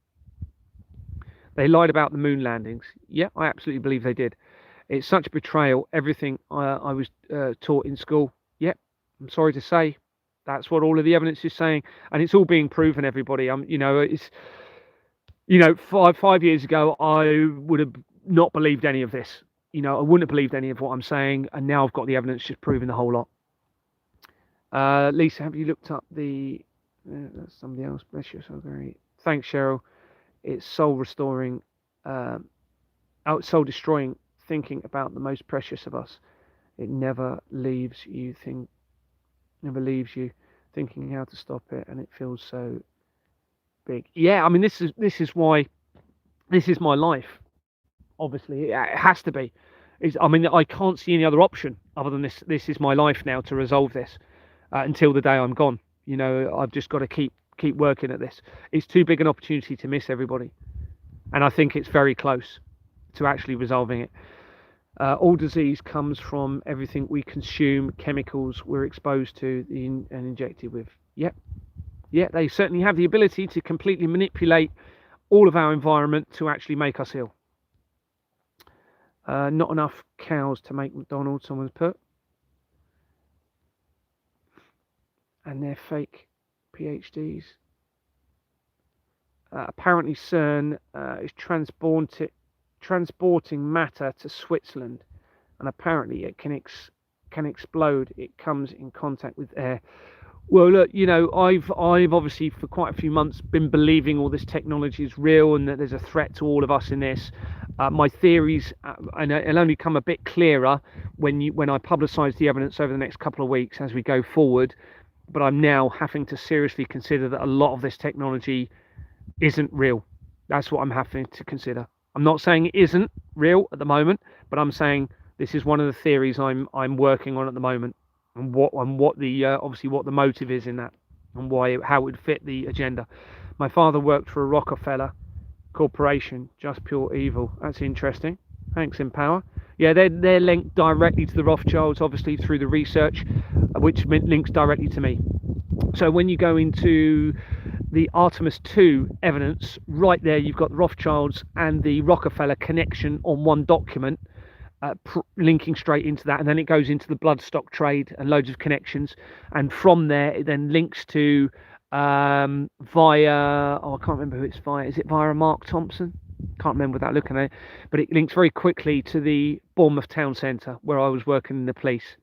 Speaker 1: They lied about the moon landings. Yeah, I absolutely believe they did. It's such betrayal. Everything I was taught in school. Yeah, I'm sorry to say, that's what all of the evidence is saying, and it's all being proven. Everybody, it's, 5 years ago, I would have not believed any of this. I wouldn't have believed any of what I'm saying, and now I've got the evidence just proving the whole lot. Lisa, have you looked up the? That's somebody else. Bless you, so great. Thanks, Cheryl. It's soul restoring, soul destroying. Thinking about the most precious of us, it never leaves you thinking how to stop it, and it feels so big. Yeah, I mean, this is why this is my life. Obviously, it has to be. I can't see any other option other than this. This is my life now to resolve this until the day I'm gone. I've just got to keep working at this. It's too big an opportunity to miss, everybody, and I think it's very close to actually resolving it. All disease comes from everything we consume, chemicals we're exposed to and injected with. Yep. Yeah, they certainly have the ability to completely manipulate all of our environment to actually make us ill. Not enough cows to make McDonald's, someone's put. And they're fake PhDs. Apparently CERN is transporting matter to Switzerland, and apparently it connects can explode. It comes in contact with air. Well, look, I've obviously for quite a few months been believing all this technology is real and that there's a threat to all of us in this. My theories, and it'll only come a bit clearer when I publicise the evidence over the next couple of weeks as we go forward. But I'm now having to seriously consider that a lot of this technology isn't real. That's what I'm having to consider. I'm not saying it isn't real at the moment, but I'm saying this is one of the theories I'm working on at the moment, and what the obviously what the motive is in that, and how it would fit the agenda. My father worked for a Rockefeller corporation, just pure evil. That's interesting. Thanks, Empower. Yeah, they're linked directly to the Rothschilds, obviously through the research, which links directly to me. So when you go into the Artemis 2 evidence, right there you've got the Rothschilds and the Rockefeller connection on one document, linking straight into that, and then it goes into the bloodstock trade and loads of connections, and from there it then links to via, I can't remember who it's via. Is it via Mark Thompson? Can't remember without looking at it, but it links very quickly to the Bournemouth town centre where I was working in the police.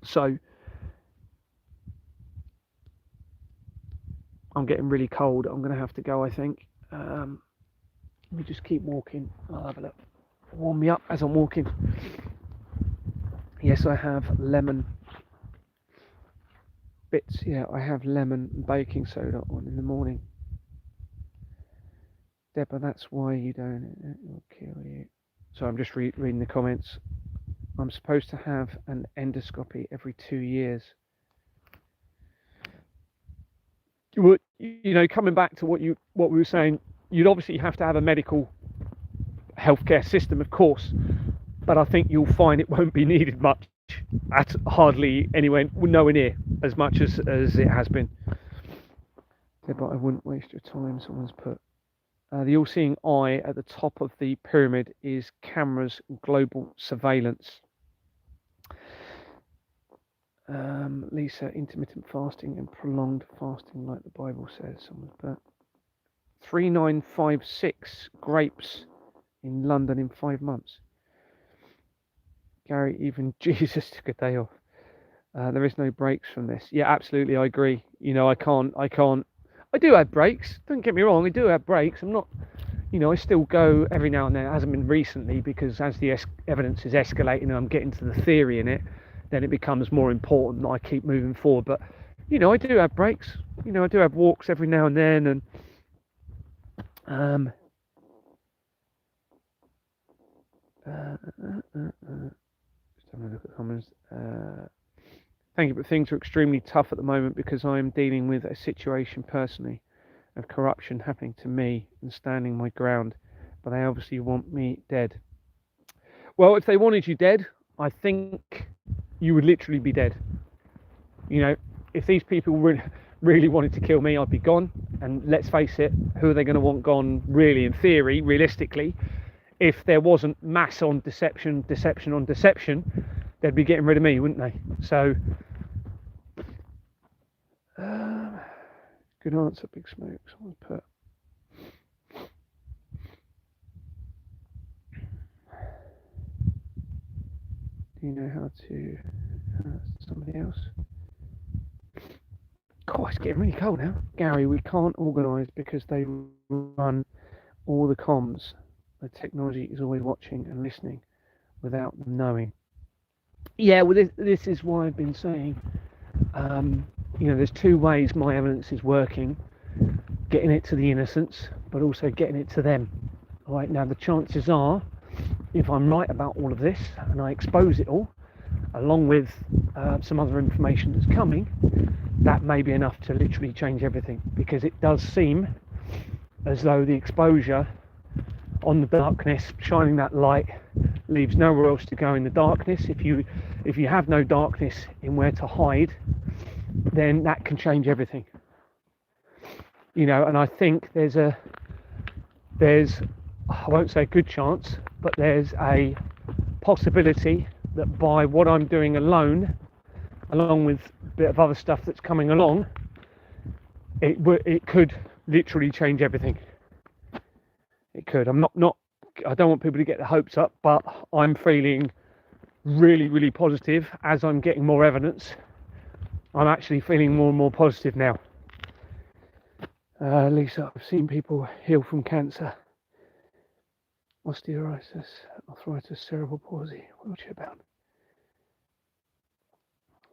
Speaker 1: So I'm getting really cold. I'm going to have to go, I think. Let me just keep walking. I'll have a look. Warm me up as I'm walking. Yes, I have lemon bits. Yeah, I have lemon and baking soda on in the morning. Deborah, that's why you don't. It will kill you. So I'm just reading the comments. I'm supposed to have an endoscopy every 2 years. Coming back to what we were saying, you'd obviously have to have a medical healthcare system, of course, but I think you'll find it won't be needed much, at hardly anywhere, nowhere near as much as it has been. Yeah, but I wouldn't waste your time. Someone's put the all-seeing eye at the top of the pyramid is cameras, global surveillance. Lisa, intermittent fasting and prolonged fasting, like the Bible says. Someone's put 3956 grapes in London in 5 months. Gary, even Jesus took a day off. There is no breaks from this. Yeah, absolutely, I agree. I can't. I do have breaks. Don't get me wrong. I do have breaks. I'm not. I still go every now and then. It hasn't been recently because as the evidence is escalating and I'm getting to the theory in it, then it becomes more important that I keep moving forward. But I do have breaks. I do have walks every now and then, and just having a look at the comments. Thank you, but things are extremely tough at the moment because I am dealing with a situation personally of corruption happening to me and standing my ground, but they obviously want me dead. Well, if they wanted you dead, I think you would literally be dead. If these people really wanted to kill me, I'd be gone. And let's face it, who are they going to want gone, really, in theory, realistically? If there wasn't mass on deception on deception, they'd be getting rid of me, wouldn't they? So, good answer, Big Smoke. Someone's put. Do you know how to? Somebody else. God, it's getting really cold now. Gary, we can't organise because they run all the comms. The technology is always watching and listening without them knowing. Yeah, well, this is why I've been saying, there's two ways my evidence is working: getting it to the innocents, but also getting it to them. All right, now the chances are, if I'm right about all of this and I expose it all, along with some other information that's coming, that may be enough to literally change everything, because it does seem as though the exposure on the darkness, shining that light, leaves nowhere else to go in the darkness. If you have no darkness in where to hide, then that can change everything. And I think there's I won't say a good chance, but there's a possibility that by what I'm doing alone, along with a bit of other stuff that's coming along, it could literally change everything. It could. I don't want people to get their hopes up, but I'm feeling really, really positive. As I'm getting more evidence, I'm actually feeling more and more positive now. Lisa, I've seen people heal from cancer, osteoarthritis, cerebral palsy, wheelchair bound.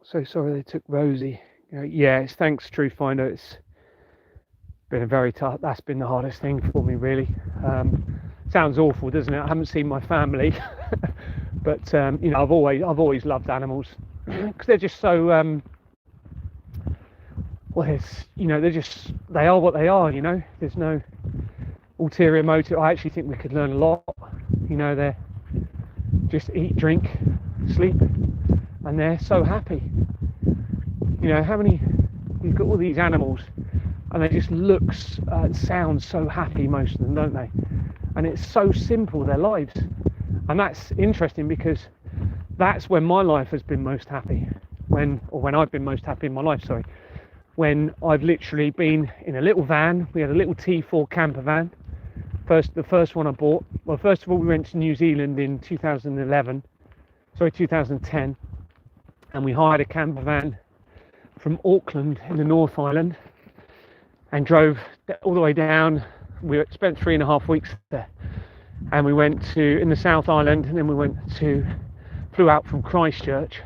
Speaker 1: So sorry they took Rosie. Yeah, it's thanks Truth Finder. It's been a very tough. That's been the hardest thing for me, really. Sounds awful, doesn't it? I haven't seen my family, but you know, I've always loved animals because they're just so. Well, it's, you know, they are what they are. You know, there's no ulterior motive. I actually think we could learn a lot. You know, they're just eat, drink, sleep, and they're so happy. You know, how many, you've got all these animals and they just looks and sound so happy, most of them, don't they? And it's so simple, their lives. And that's interesting because that's when my life has been most happy. When I've been most happy in my life, sorry. When I've literally been in a little van. We had a little T4 camper van. The first one I bought. Well, first of all, we went to New Zealand in 2010. And we hired a camper van from Auckland in the North Island and drove all the way down. We spent 3.5 weeks there, and we went to in the South Island, and then we flew out from Christchurch,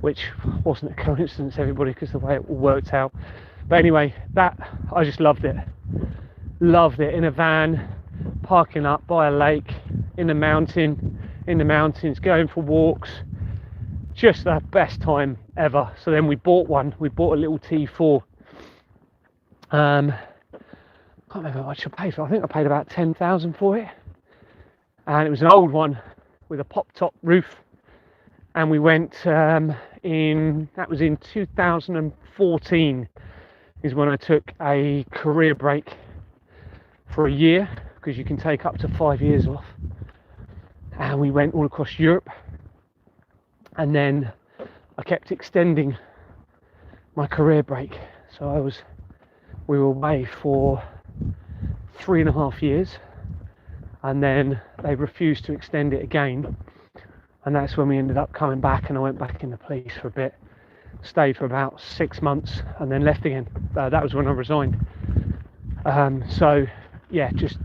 Speaker 1: which wasn't a coincidence, everybody, because the way it all worked out. But anyway, that I just loved it in a van, parking up by a lake in the mountains, going for walks. Just the best time ever. So then we bought a little T4. Can't remember how much I paid for it. I think I paid about 10,000 for it, and it was an old one with a pop top roof. And we went that was in 2014 is when I took a career break for a year, because you can take up to 5 years off, and we went all across Europe. And then I kept extending my career break, so we were away for 3.5 years, and then they refused to extend it again, and that's when we ended up coming back, and I went back in the police for a bit, stayed for about 6 months, and then left again. That was when I resigned. So yeah, just,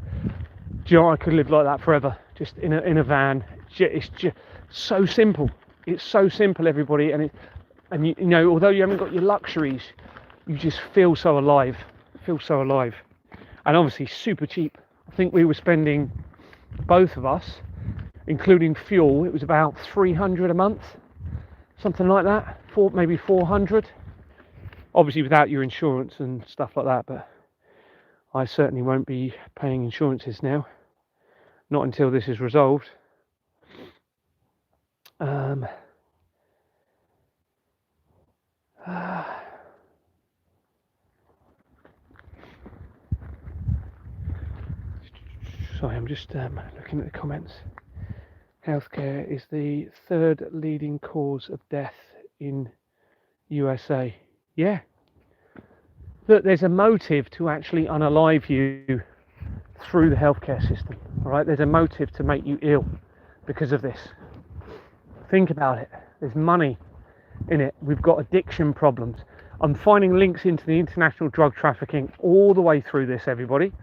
Speaker 1: do you know, I could live like that forever, just in a van. It's just so simple. It's so simple, everybody, and you know, although you haven't got your luxuries, you just feel so alive. And obviously super cheap. I think we were spending, both of us, including fuel, it was about 300 a month, something like that, maybe 400. Obviously without your insurance and stuff like that, but I certainly won't be paying insurances now, not until this is resolved. Sorry, I'm just looking at the comments. Healthcare is the third leading cause of death in USA. Yeah. Look, there's a motive to actually unalive you through the healthcare system. All right, there's a motive to make you ill because of this. Think about it. There's money in it. We've got addiction problems. I'm finding links into the international drug trafficking all the way through this, everybody.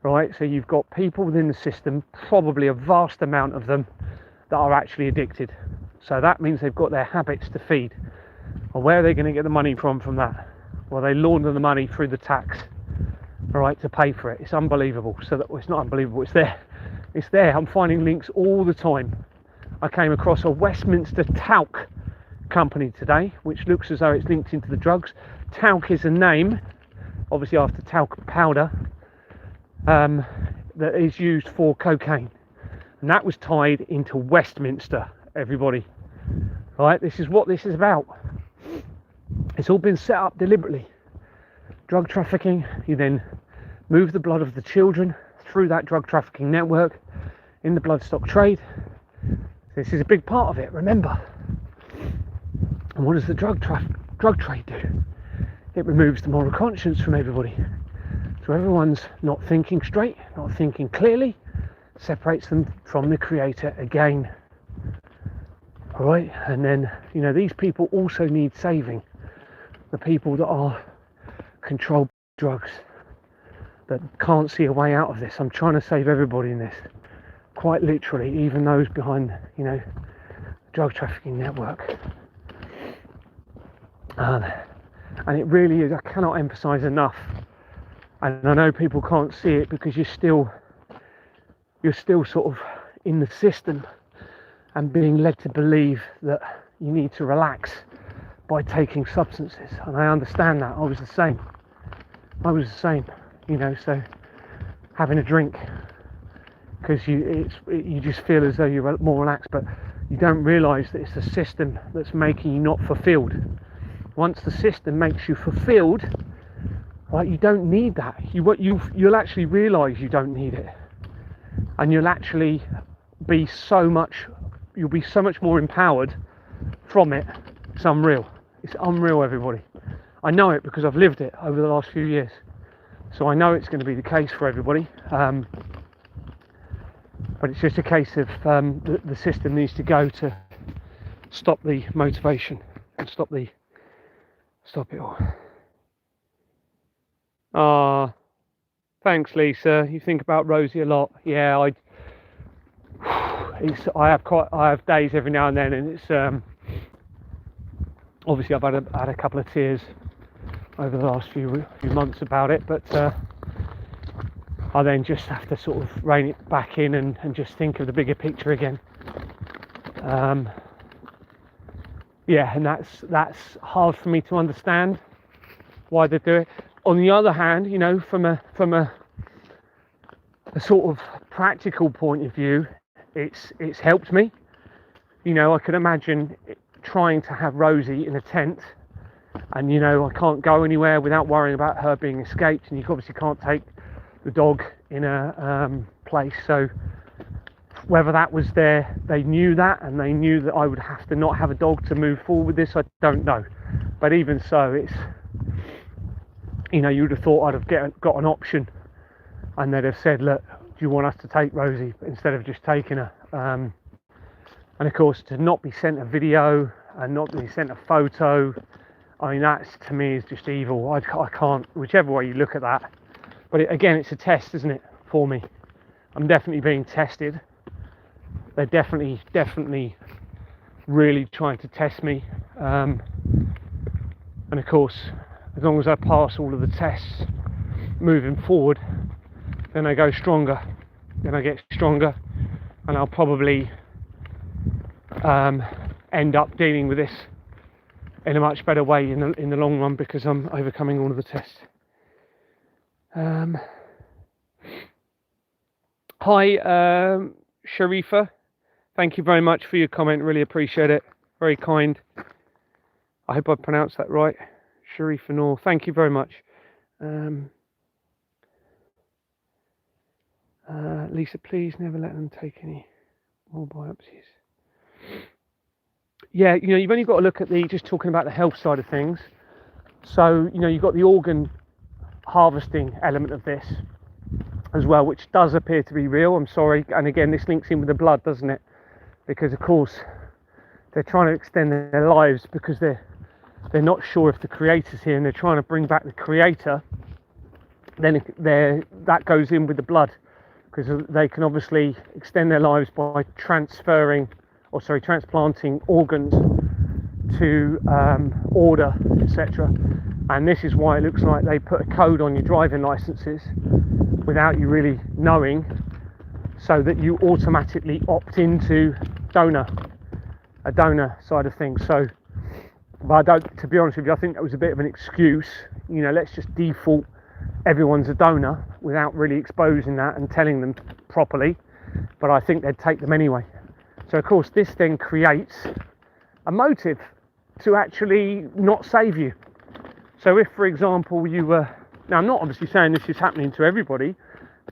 Speaker 1: Right, so you've got people within the system, probably a vast amount of them, that are actually addicted. So that means they've got their habits to feed. Well, where are they going to get the money from that? Well, they launder the money through the tax, all right, to pay for it. It's unbelievable. So that, well, it's not unbelievable, it's there. It's there. I'm finding links all the time. I came across a Westminster talc company today, which looks as though it's linked into the drugs. Talc is a name, obviously after talc powder, that is used for cocaine, and that was tied into Westminster, everybody. Right, this is what this is about. It's all been set up deliberately. Drug trafficking, you then move the blood of the children through that drug trafficking network in the bloodstock trade. This is a big part of it, remember. And what does the drug trade do? It removes the moral conscience from everybody. So everyone's not thinking straight, not thinking clearly, separates them from the creator again. all right? And then, you know, these people also need saving. The people that are controlled by drugs, that can't see a way out of this. I'm trying to save everybody in this, quite literally, even those behind, you know, drug trafficking network. And it really is, I cannot emphasize enough, and I know people can't see it because you're still sort of in the system and being led to believe that you need to relax by taking substances, and I understand that. I was the same, you know, so having a drink because you just feel as though you're more relaxed, but you don't realize that it's the system that's making you not fulfilled. Once the system makes you fulfilled, right, you don't need that. You'll actually realize you don't need it, and you'll actually be so much more empowered from it. It's unreal, everybody. I know it because I've lived it over the last few years, so I know it's going to be the case for everybody. But it's just a case of the system needs to go to stop the motivation and stop it all. Thanks, Lisa. You think about Rosie a lot. Yeah, I have days every now and then, and it's obviously I've had a couple of tears over the last few months about it, but I then just have to sort of rein it back in and just think of the bigger picture again. Yeah, and that's hard for me to understand why they do it. On the other hand, you know, from a sort of practical point of view, it's helped me. You know, I could imagine trying to have Rosie in a tent, and you know, I can't go anywhere without worrying about her being escaped, and you obviously can't take the dog in a place. So whether that was they knew that, and they knew that I would have to not have a dog to move forward with this, I don't know. But even so, it's, you know, you would have thought I'd have got an option, and they'd have said, look, do you want us to take Rosie instead of just taking her? And of course, to not be sent a video and not be sent a photo, I mean, that's, to me, is just evil. I can't, whichever way you look at that. But again, it's a test, isn't it, for me? I'm definitely being tested. They're definitely really trying to test me. And of course, as long as I pass all of the tests moving forward, then I go stronger. Then I get stronger, and I'll probably end up dealing with this in a much better way in the long run, because I'm overcoming all of the tests. Hi, Sharifa. Thank you very much for your comment. Really appreciate it. Very kind. I hope I pronounced that right. Sharifa Noor. Thank you very much. Lisa, please never let them take any more biopsies. Yeah, you know, you've only got to look at just talking about the health side of things. So, you know, you've got the organ harvesting element of this as well, which does appear to be real. I'm sorry. And again, this links in with the blood, doesn't it? Because of course they're trying to extend their lives because they're not sure if the creator's here, and they're trying to bring back the creator. Then that goes in with the blood, because they can obviously extend their lives by transplanting organs to order, etc. And this is why it looks like they put a code on your driving licenses without you really knowing, so that you automatically opt into a donor side of things. So, but to be honest with you, I think that was a bit of an excuse. You know, let's just default everyone's a donor without really exposing that and telling them properly. But I think they'd take them anyway. So of course this then creates a motive to actually not save you. So if, for example, you were, now I'm not obviously saying this is happening to everybody,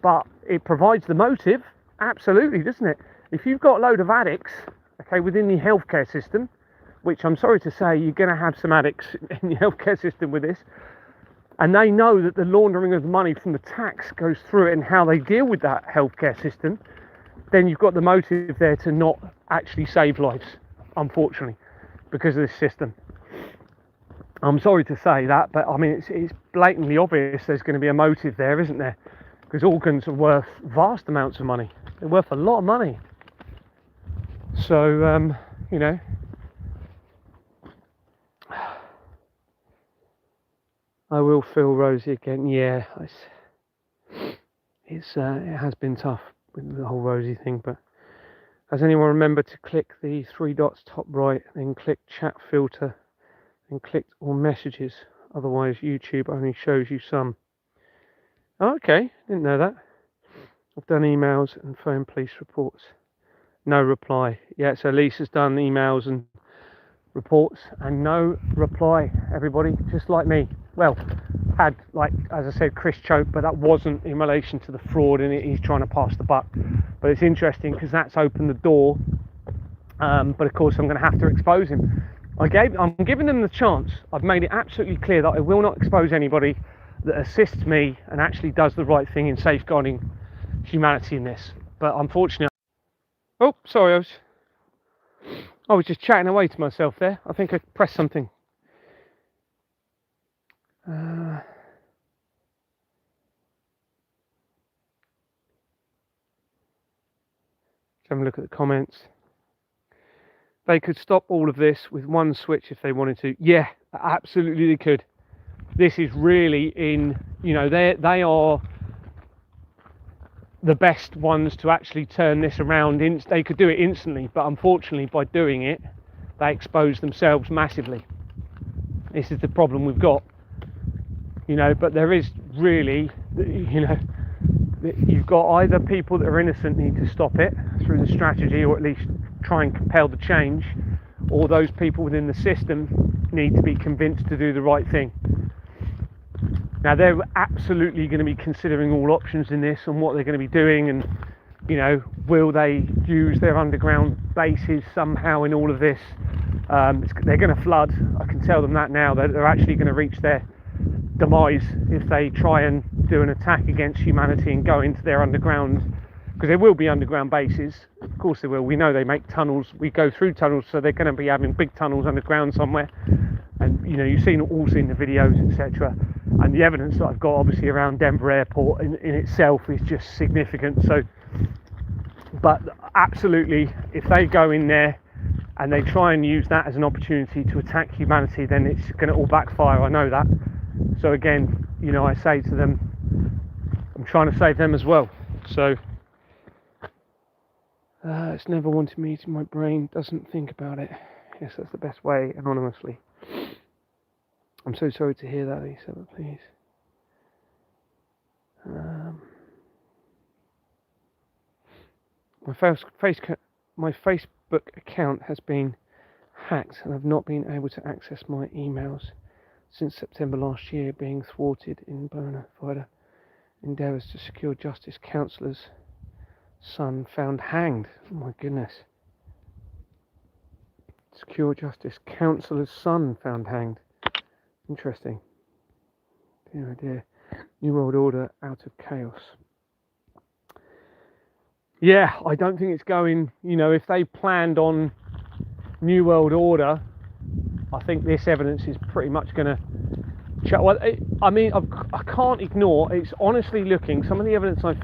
Speaker 1: but it provides the motive, absolutely, doesn't it? If you've got a load of addicts, okay, within the healthcare system, which I'm sorry to say, you're going to have some addicts in the healthcare system with this, and they know that the laundering of the money from the tax goes through it and how they deal with that healthcare system, then you've got the motive there to not actually save lives. unfortunately, because of this system. I'm sorry to say that, but I mean, it's blatantly obvious there's going to be a motive there, isn't there? Because organs are worth vast amounts of money. They're worth a lot of money. So, you know, I will feel rosy again. Yeah, it has been tough with the whole rosy thing. But has anyone remembered to click the 3 dots top right, then click chat filter, then click all messages? Otherwise, YouTube only shows you some. Oh, okay, didn't know that. I've done emails and phone police reports. No reply. Yeah, so Lisa's done emails and reports and no reply, everybody, just like me. Well, had, like, as I said, Chris choked, but that wasn't in relation to the fraud and he's trying to pass the buck. But it's interesting because that's opened the door. But of course, I'm going to have to expose him. I'm giving them the chance. I've made it absolutely clear that I will not expose anybody that assists me and actually does the right thing in safeguarding humanity in this. But unfortunately, oh, sorry, I was just chatting away to myself there. I think I pressed something. Let's have a look at the comments. They could stop all of this with one switch if they wanted to. Yeah, absolutely they could. This is really in, you know, they are the best ones to actually turn this around. They could do it instantly, but unfortunately by doing it, they expose themselves massively. This is the problem we've got, you know, but there is really, you know, you've got either people that are innocent need to stop it through the strategy, or at least try and compel the change, or those people within the system need to be convinced to do the right thing. Now, they're absolutely going to be considering all options in this and what they're going to be doing, and, you know, will they use their underground bases somehow in all of this? They're going to flood. I can tell them that now. They're actually going to reach their demise if they try and do an attack against humanity and go into their underground, because there will be underground bases. Of course there will. We know they make tunnels. We go through tunnels, so they're going to be having big tunnels underground somewhere. And, you know, you've all seen the videos, etc. And the evidence that I've got, obviously, around Denver Airport in itself is just significant. So, but absolutely, if they go in there and they try and use that as an opportunity to attack humanity, then it's going to all backfire. I know that. So again, you know, I say to them, I'm trying to save them as well. So it's never wanted me to, my brain doesn't think about it. Yes, that's the best way, anonymously. I'm so sorry to hear that, Lisa, but please. My Facebook account has been hacked and I've not been able to access my emails since September last year, being thwarted in bona fide endeavours to secure justice. Councillor's son found hanged. Oh my goodness. Secure justice. Councillor's son found hanged. Interesting. Dear, oh dear. New World Order out of chaos. Yeah, I don't think it's going, you know, if they planned on New World Order, I think this evidence is pretty much going to... Well, I mean, I can't ignore, it's honestly looking, some of the evidence I'm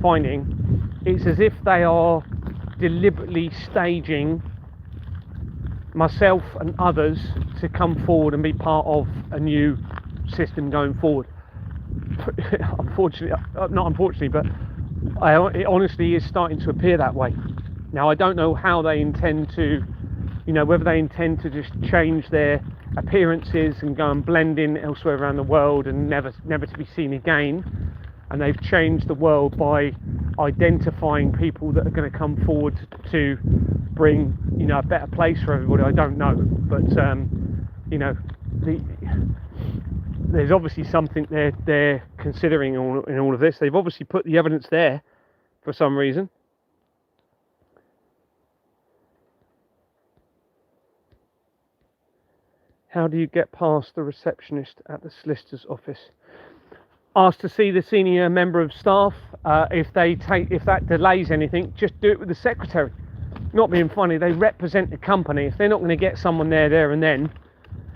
Speaker 1: finding, it's as if they are deliberately staging myself and others to come forward and be part of a new system going forward. Unfortunately, not unfortunately, but it honestly is starting to appear that way. Now, I don't know how they intend to, you know, whether they intend to just change their appearances and go and blend in elsewhere around the world and never to be seen again. And they've changed the world by identifying people that are going to come forward to bring, you know, a better place for everybody. I don't know, but you know, there's obviously something they're considering in all of this. They've obviously put the evidence there for some reason. How do you get past the receptionist at the solicitor's office? Ask to see the senior member of staff. If that delays anything, just do it with the secretary. not being funny, they represent the company. If they're not going to get someone there and then,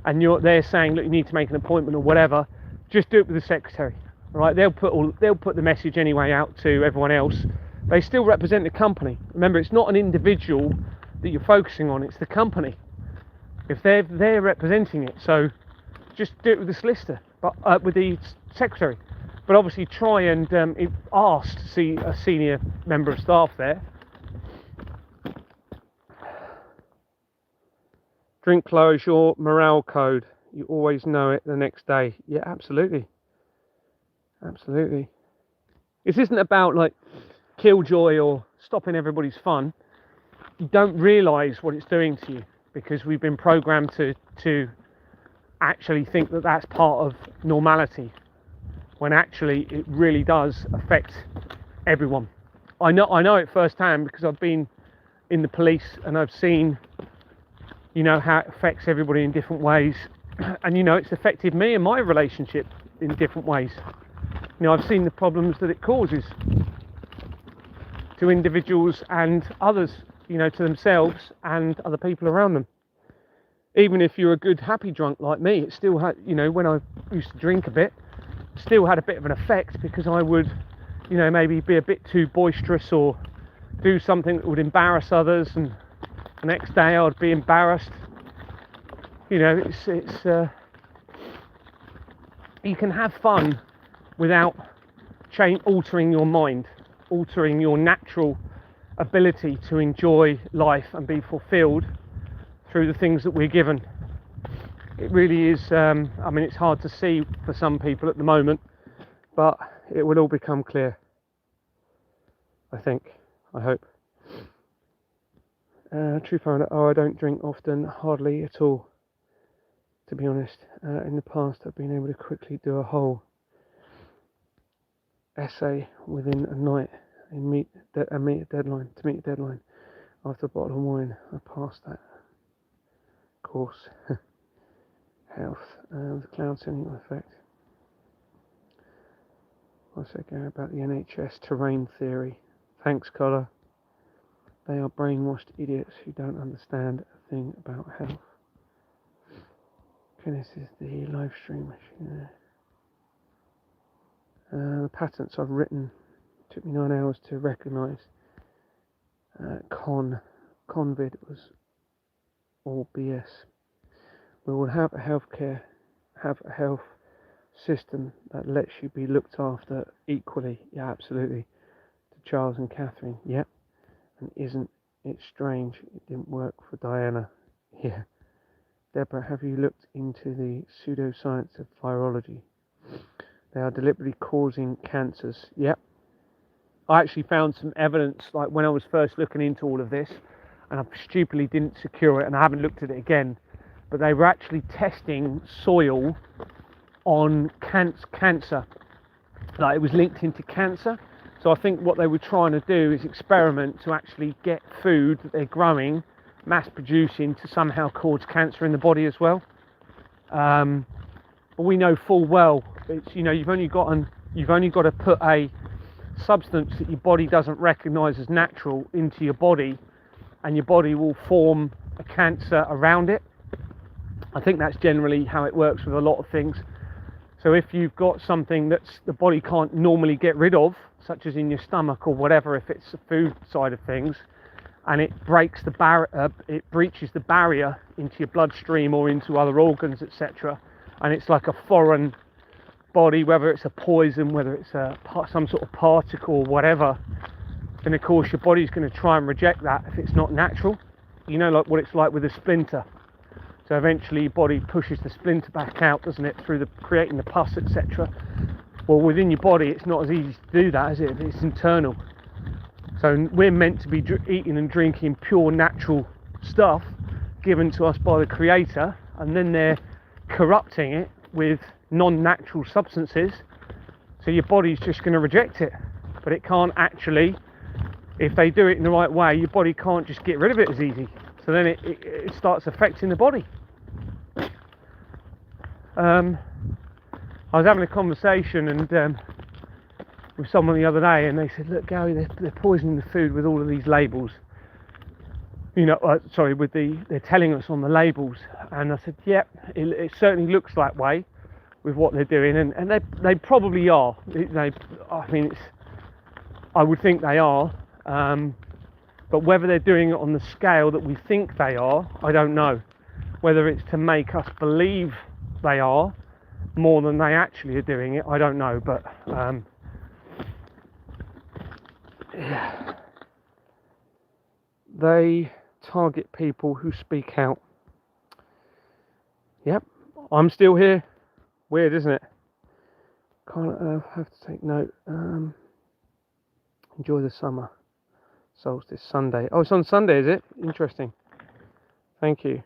Speaker 1: and they're saying, look, you need to make an appointment or whatever, just do it with the secretary. Right? They'll put the message anyway out to everyone else. They still represent the company. Remember, it's not an individual that you're focusing on, it's the company. If they're representing it, so just do it with the solicitor, but with the secretary. But obviously try and ask to see a senior member of staff there. Drink lowers your morale code. You always know it the next day. Yeah, absolutely. Absolutely. This isn't about like killjoy or stopping everybody's fun. You don't realise what it's doing to you because we've been programmed to actually think that that's part of normality, when actually it really does affect everyone. I know it firsthand because I've been in the police and I've seen, how it affects everybody in different ways, and it's affected me and my relationship in different ways. I've seen the problems that it causes to individuals and others, to themselves and other people around them. Even if you're a good happy drunk like me, it still had, when I used to drink a bit, still had a bit of an effect, because I would, maybe be a bit too boisterous or do something that would embarrass others, and the next day I'd be embarrassed. It's you can have fun without altering your mind, altering your natural ability to enjoy life and be fulfilled through the things that we're given. It really is, it's hard to see for some people at the moment, but it will all become clear, I hope. True found out, I don't drink often, hardly at all, to be honest. In the past I've been able to quickly do a whole essay within a night and meet a deadline after a bottle of wine. I passed that course. Health, the cloud sending effect. Also going about the NHS terrain theory. Thanks, Collar. They are brainwashed idiots who don't understand a thing about health. Okay, this is the live stream. The patents I've written took me 9 hours to recognise. Convid was all BS. We will have a health system that lets you be looked after equally. Yeah, absolutely. To Charles and Catherine. Yep. And isn't it strange it didn't work for Diana? Yeah. Deborah, have you looked into the pseudoscience of virology? They are deliberately causing cancers. Yep. I actually found some evidence, like when I was first looking into all of this, and I stupidly didn't secure it, and I haven't looked at it again, but they were actually testing soil on cancer. Like, it was linked into cancer. So I think what they were trying to do is experiment to actually get food that they're growing, mass producing, to somehow cause cancer in the body as well. But we know full well it's, you've only got to put a substance that your body doesn't recognise as natural into your body, and your body will form a cancer around it. I think that's generally how it works with a lot of things. So if you've got something that's the body can't normally get rid of, such as in your stomach or whatever, if it's the food side of things, and it breaks it breaches the barrier into your bloodstream or into other organs, etc., and it's like a foreign body, whether it's a poison, whether it's some sort of particle or whatever, then of course your body's going to try and reject that if it's not natural. Like what it's like with a splinter. So eventually your body pushes the splinter back out, doesn't it, through creating the pus, etc. Well, within your body it's not as easy to do that, is it? It's internal. So we're meant to be eating and drinking pure natural stuff given to us by the Creator, and then they're corrupting it with non-natural substances, so your body's just going to reject it. But it can't actually, if they do it in the right way, your body can't just get rid of it as easy. So then it starts affecting the body. I was having a conversation with someone the other day, and they said, look, Gary, they're poisoning the food with all of these labels. you know, sorry, with they're telling us on the labels. And I said, yep, it certainly looks that way with what they're doing, and they probably are. I mean, I would think they are, but whether they're doing it on the scale that we think they are, I don't know. Whether it's to make us believe they are more than they actually are doing it, I don't know. But yeah, they target people who speak out. Yep, I'm still here. Weird, isn't it? Can't have to take note. Enjoy the summer. Solstice Sunday. Oh, it's on Sunday, is it? Interesting. Thank you.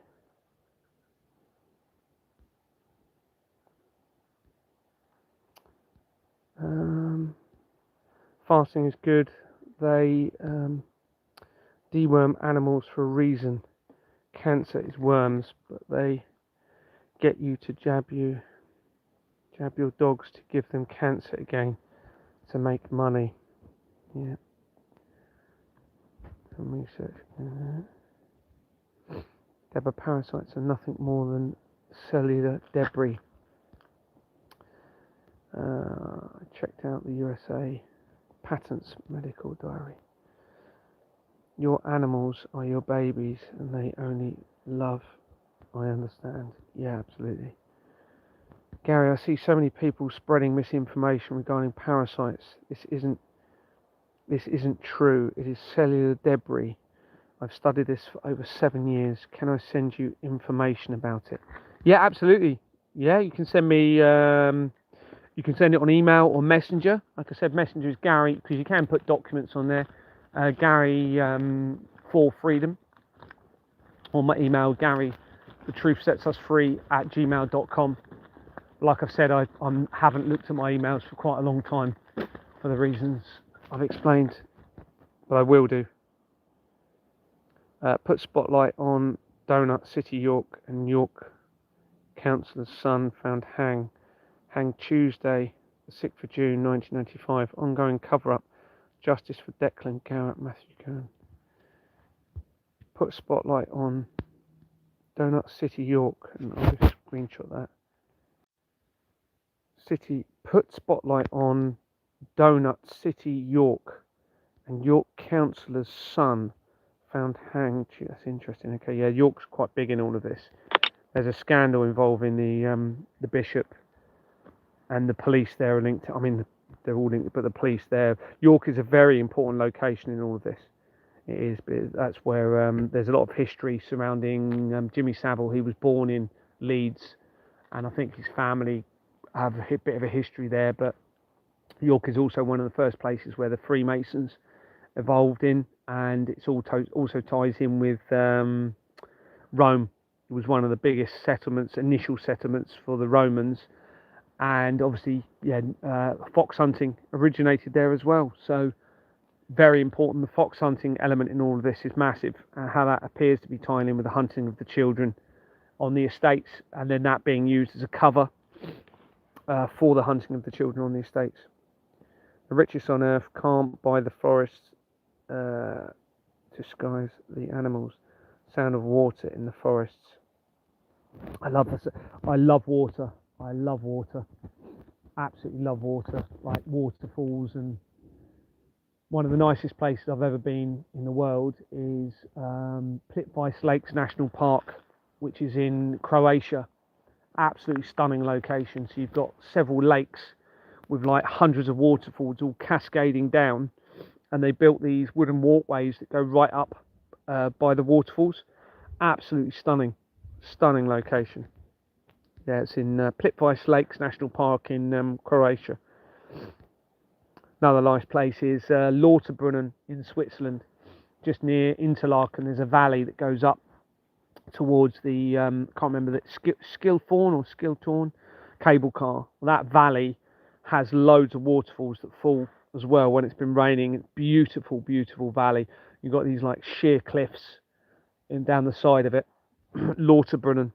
Speaker 1: Fasting is good. They deworm animals for a reason. Cancer is worms, but they get you to jab your dogs to give them cancer again to make money. Yeah. Some research. Deba parasites are nothing more than cellular debris. I checked out the USA Patents Medical Diary. Your animals are your babies and they only love. I understand. Yeah, absolutely. Gary, I see so many people spreading misinformation regarding parasites. This isn't true. It is cellular debris. I've studied this for over 7 years. Can I send you information about it? Yeah, absolutely. Yeah, you can send me. You can send it on email or messenger. Like I said, messenger is Gary, because you can put documents on there. Gary for freedom. Or my email, Gary, the truth sets us free at gmail.com. Like I've said, I haven't looked at my emails for quite a long time for the reasons I've explained, but I will do. Put spotlight on Donut City, York, and York councillor's son found hanged Tuesday, the 6th of June 1995. Ongoing cover-up. Justice for Declan Garrett, Matthew Kern. Put spotlight on Donut City, York, and I'll just screenshot that. Put spotlight on Donut City, York, and York councillor's son found hanged. That's interesting. Okay, yeah, York's quite big in all of this. There's a scandal involving the bishop and the police there are linked. I mean, they're all linked, but the police there. York is a very important location in all of this. It is, but that's where there's a lot of history surrounding Jimmy Savile. He was born in Leeds, and I think his family have a bit of a history there. But York is also one of the first places where the Freemasons evolved in, and it's also ties in with Rome. It was one of the biggest initial settlements for the Romans, and obviously, fox hunting originated there as well. So very important. The fox hunting element in all of this is massive, and how that appears to be tying in with the hunting of the children on the estates, and then that being used as a cover for the hunting of the children on the estates. The richest on earth can't buy the forests to skies the animals. Sound of water in the forests. I love this. I love water. Absolutely love water. Like waterfalls, and one of the nicest places I've ever been in the world is Plitvice Lakes National Park, which is in Croatia. Absolutely stunning location. So you've got several lakes with like hundreds of waterfalls all cascading down, and they built these wooden walkways that go right up by the waterfalls. Absolutely stunning location. Yeah, it's in Plitvice Lakes National Park in Croatia. Another nice place is Lauterbrunnen in Switzerland, just near Interlaken. There's a valley that goes up towards the can't remember that Skiltorn cable car. Well, that valley has loads of waterfalls that fall as well when it's been raining. It's beautiful valley. You've got these like sheer cliffs down the side of it. Lauterbrunnen,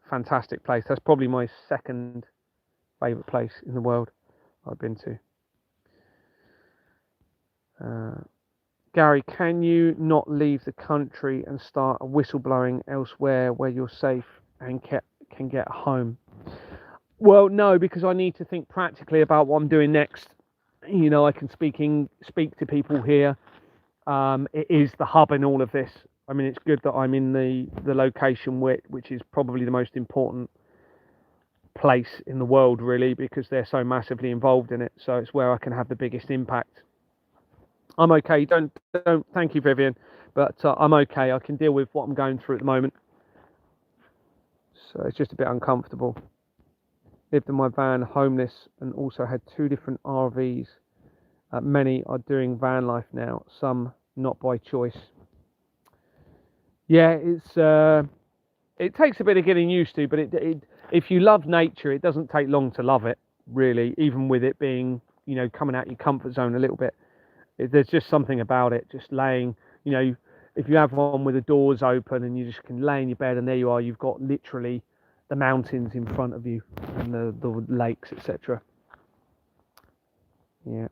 Speaker 1: fantastic place. That's probably my second favourite place in the world I've been to. Gary, can you not leave the country and start a whistleblowing elsewhere where you're safe and can get home? Well, no, because I need to think practically about what I'm doing next. You know, I can speak to people here. It is the hub in all of this. I mean, it's good that I'm in the location which is probably the most important place in the world, really, because they're so massively involved in it. So it's where I can have the biggest impact. I'm okay. Don't. Thank you, Vivian, but I'm okay. I can deal with what I'm going through at the moment. So it's just a bit uncomfortable. Lived in my van, homeless, and also had 2 different RVs. Many are doing van life now. Some not by choice. Yeah, it takes a bit of getting used to, but if you love nature, it doesn't take long to love it, really. Even with it being, you know, coming out your comfort zone a little bit. There's just something about it, just laying, you know, if you have one with the doors open and you just can lay in your bed and there you are, you've got literally the mountains in front of you and the lakes, etc. Yeah.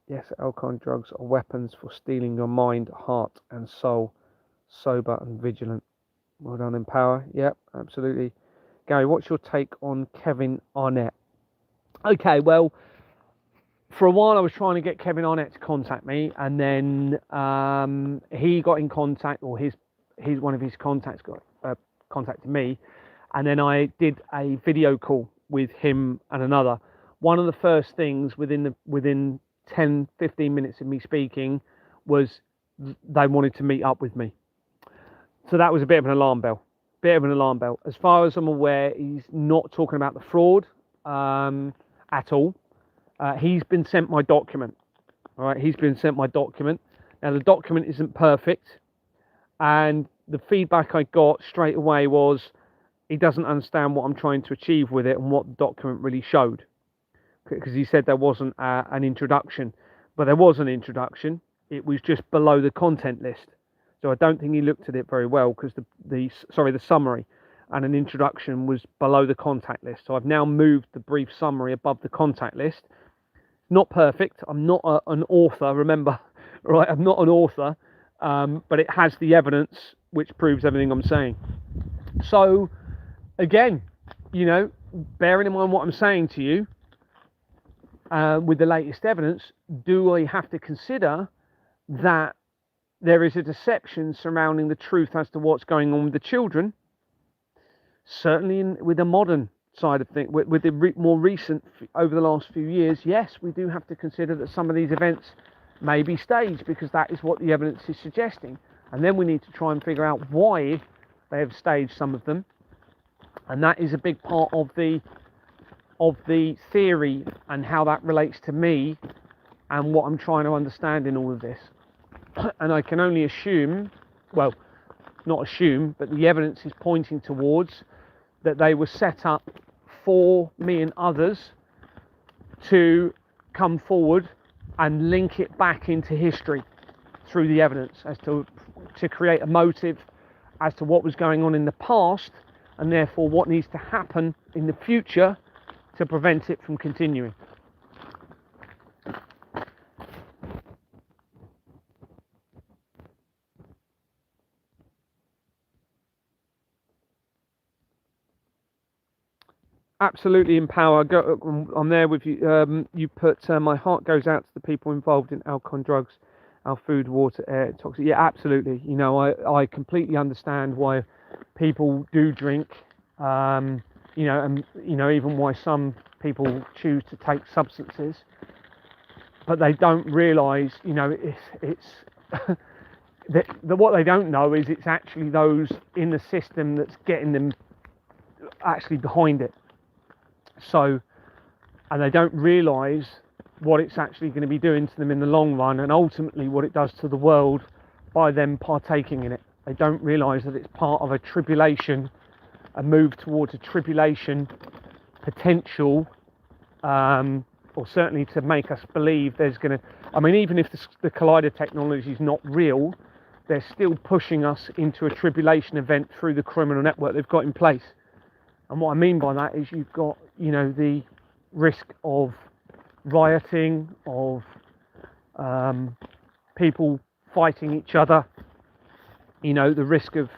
Speaker 1: Yes, alcohol and drugs are weapons for stealing your mind, heart and soul. Sober and vigilant. Well done, Empower. Yep, absolutely. Gary, what's your take on Kevin Arnett? Okay, well, for a while I was trying to get Kevin Arnett to contact me, and then he got in contact, or his one of his contacts contacted me, and then I did a video call with him and another. One of the first things within 10-15 minutes of me speaking was they wanted to meet up with me. So that was a bit of an alarm bell. As far as I'm aware, he's not talking about the fraud at all. He's been sent my document. All right, he's been sent my document. Now, the document isn't perfect. And the feedback I got straight away was he doesn't understand what I'm trying to achieve with it and what the document really showed. Because he said there wasn't an introduction. But there was an introduction. It was just below the content list. So I don't think he looked at it very well, because the summary and an introduction was below the contact list. So I've now moved the brief summary above the contact list. Not perfect. I'm not an author, remember, right? I'm not an author, but it has the evidence which proves everything I'm saying. So again, you know, bearing in mind what I'm saying to you, with the latest evidence, do I have to consider that there is a deception surrounding the truth as to what's going on with the children? Certainly with the modern side of things, with the more recent, over the last few years, yes, we do have to consider that some of these events may be staged, because that is what the evidence is suggesting. And then we need to try and figure out why they have staged some of them. And that is a big part of the theory and how that relates to me and what I'm trying to understand in all of this. And I can only assume, well, not assume, but the evidence is pointing towards that they were set up for me and others to come forward and link it back into history through the evidence, as to create a motive as to what was going on in the past, and therefore what needs to happen in the future to prevent it from continuing. Absolutely, Empower. I'm there with you. You put my heart goes out to the people involved in alcohol and drugs, our food, water, air, toxic. Yeah, absolutely. You know, I completely understand why people do drink. You know, and you know, even why some people choose to take substances, but they don't realise. You know, it's that what they don't know is it's actually those in the system that's getting them actually behind it. So, and they don't realise what it's actually going to be doing to them in the long run, and ultimately what it does to the world by them partaking in it. They don't realise that it's part of a tribulation, a move towards a tribulation potential, or certainly to make us believe there's going to, I mean, even if the collider technology is not real, they're still pushing us into a tribulation event through the criminal network they've got in place. And what I mean by that is you've got, you know, the risk of rioting, of people fighting each other, the risk of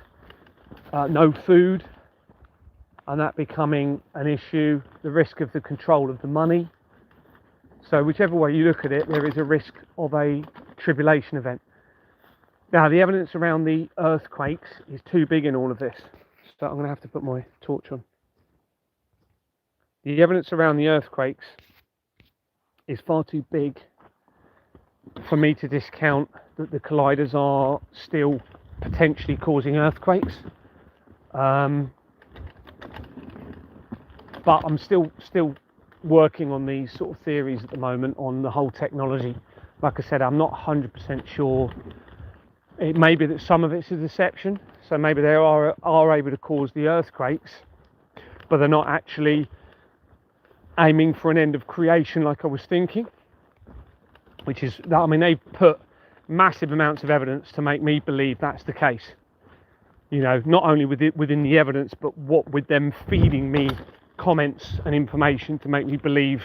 Speaker 1: no food and that becoming an issue, the risk of the control of the money. So whichever way you look at it, there is a risk of a tribulation event. Now, the evidence around the earthquakes is too big in all of this. So I'm going to have to put my torch on. The evidence around the earthquakes is far too big for me to discount that the colliders are still potentially causing earthquakes. But I'm still working on these sort of theories at the moment on the whole technology. Like I said, I'm not 100% sure. It may be that some of it's a deception, so maybe they are able to cause the earthquakes, but they're not actually aiming for an end of creation like I was thinking, which is, I mean, they put massive amounts of evidence to make me believe that's the case. Not only within the evidence, but what with them feeding me comments and information to make me believe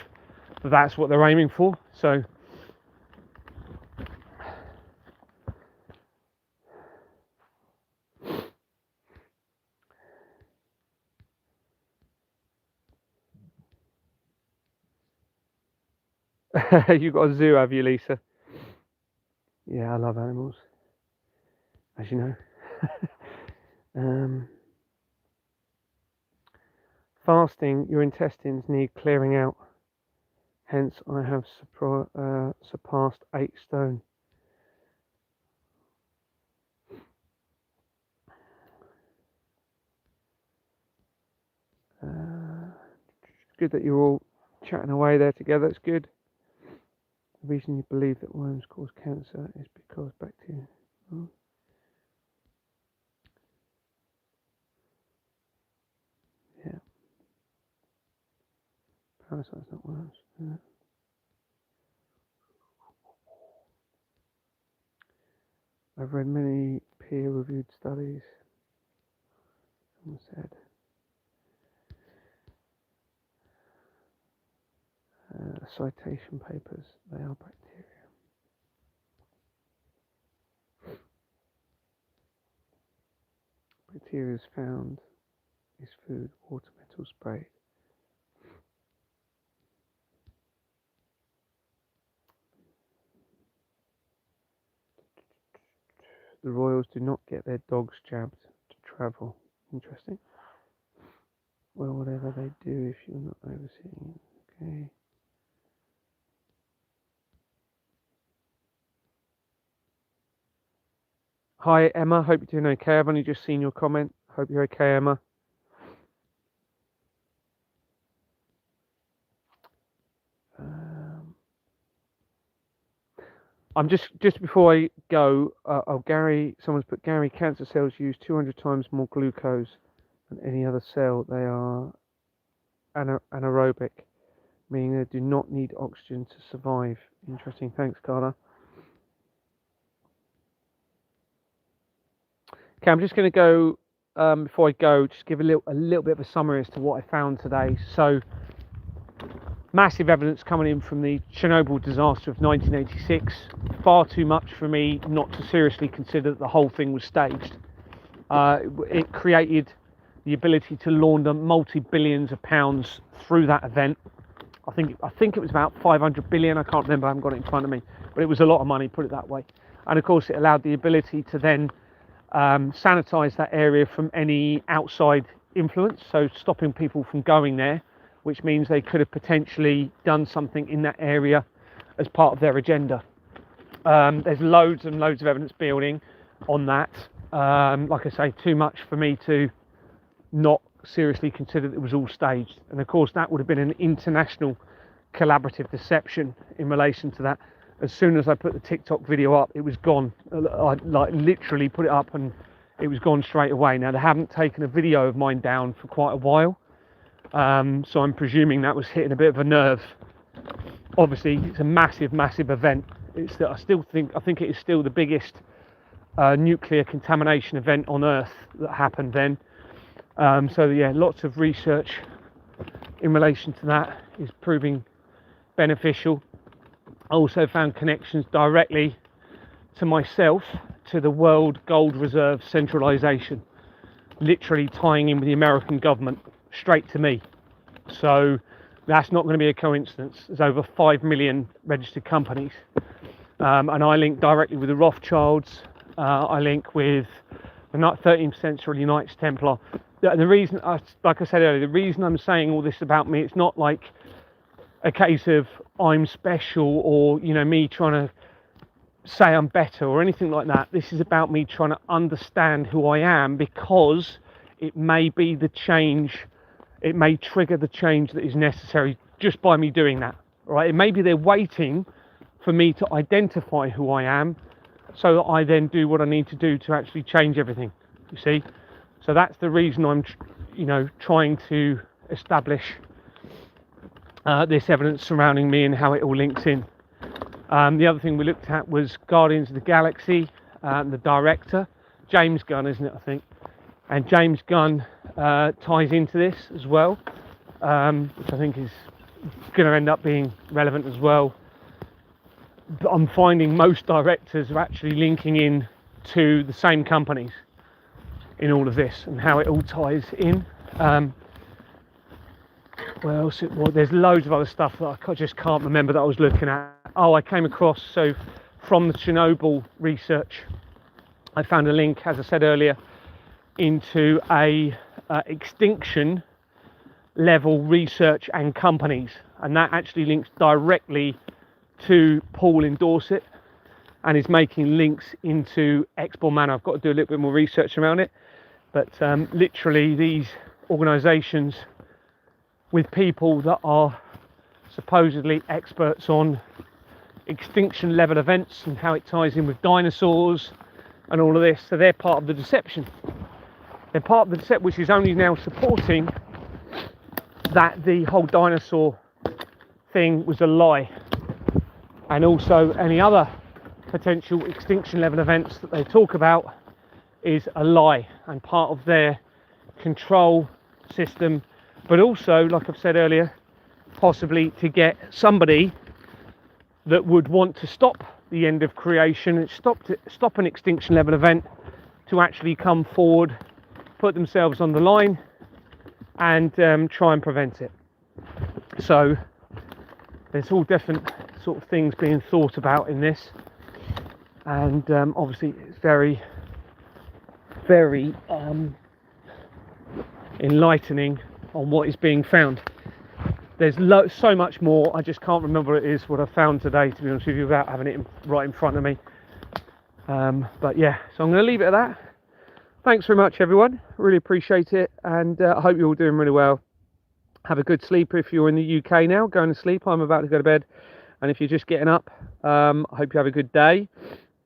Speaker 1: that that's what they're aiming for. So you've got a zoo, have you, Lisa? Yeah, I love animals, as you know. Fasting, your intestines need clearing out. Hence, I have surpassed 8 stone. It's good that you're all chatting away there together. It's good. The reason you believe that worms cause cancer is because bacteria. Oh. Yeah. Parasites, not worms. Yeah. I've read many peer-reviewed studies. Someone said. Citation papers, they are bacteria. Bacteria is found is food, water, metal sprayed. The royals do not get their dogs jabbed to travel. Interesting. Well, whatever they do, if you're not overseeing it, okay. Hi Emma, hope you're doing okay. I've only just seen your comment. Hope you're okay, Emma. I'm just before I go. Gary, someone's put Gary. Cancer cells use 200 times more glucose than any other cell. They are anaerobic, meaning they do not need oxygen to survive. Interesting. Thanks, Carla. Okay, I'm just going to go. Before I go, just give a little bit of a summary as to what I found today. So, massive evidence coming in from the Chernobyl disaster of 1986. Far too much for me not to seriously consider that the whole thing was staged. It created the ability to launder multi-billions of pounds through that event. I think it was about 500 billion. I can't remember. I haven't got it in front of me, but it was a lot of money. Put it that way. And of course, it allowed the ability to then sanitize that area from any outside influence, so stopping people from going there, which means they could have potentially done something in that area as part of their agenda. There's loads and loads of evidence building on that. Like I say, too much for me to not seriously consider that it was all staged. And of course, that would have been an international collaborative deception in relation to that. As soon as I put the TikTok video up, it was gone. I literally put it up and it was gone straight away. Now, they haven't taken a video of mine down for quite a while. So I'm presuming that was hitting a bit of a nerve. Obviously, it's a massive, massive event. I think it is still the biggest nuclear contamination event on Earth that happened then. So yeah, lots of research in relation to that is proving beneficial. I also found connections directly to myself to the World Gold Reserve centralisation, literally tying in with the American government straight to me. So that's not going to be a coincidence. There's over 5 million registered companies, and I link directly with the Rothschilds. I link with the 13th century Knights Templar. The reason, like I said earlier, the reason I'm saying all this about me, it's not like a case of I'm special or, you know, me trying to say I'm better or anything like that. This is about me trying to understand who I am, because it may be the change, it may trigger the change that is necessary just by me doing that, right? It may be they're waiting for me to identify who I am, so that I then do what I need to do to actually change everything, you see? So that's the reason I'm, you know, trying to establish this evidence surrounding me and how it all links in. The other thing we looked at was Guardians of the Galaxy, the director, James Gunn, isn't it, I think? And James Gunn ties into this as well, which I think is going to end up being relevant as well. But I'm finding most directors are actually linking in to the same companies in all of this and how it all ties in. What else? Well, there's loads of other stuff that I just can't remember that I was looking at. Oh, I came across, so from the Chernobyl research, I found a link, as I said earlier, into a extinction level research and companies, and that actually links directly to Paul in Dorset and is making links into Expo Manor. I've got to do a little bit more research around it, but literally these organisations with people that are supposedly experts on extinction level events and how it ties in with dinosaurs and all of this, so they're part of the deception. They're part of the deception, which is only now supporting that the whole dinosaur thing was a lie, and also any other potential extinction level events that they talk about is a lie and part of their control system, but also, like I've said earlier, possibly to get somebody that would want to stop the end of creation and stop an extinction level event to actually come forward, put themselves on the line and try and prevent it. So there's all different sort of things being thought about in this, and obviously it's very, very enlightening on what is being found. There's so much more, I just can't remember what it is, what I found today, to be honest with you, without having it right in front of me. But yeah, so I'm going to leave it at that. Thanks very much, everyone. Really appreciate it, and I hope you're all doing really well. Have a good sleep if you're in the UK now, going to sleep. I'm about to go to bed, and if you're just getting up, I hope you have a good day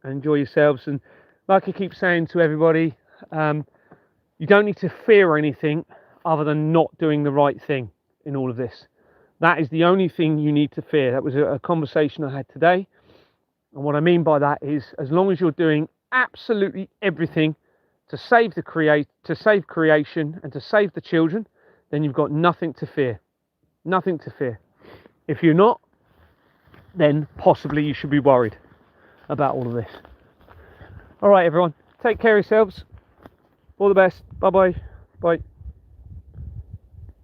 Speaker 1: and enjoy yourselves. And like I keep saying to everybody, you don't need to fear anything other than not doing the right thing in all of this. That is the only thing you need to fear. That was a conversation I had today, and what I mean by that is, as long as you're doing absolutely everything to save creation and to save the children, then you've got nothing to fear. Nothing to fear. If you're not, then possibly you should be worried about all of this. All right, everyone, take care of yourselves. All the best. Bye-bye. Bye.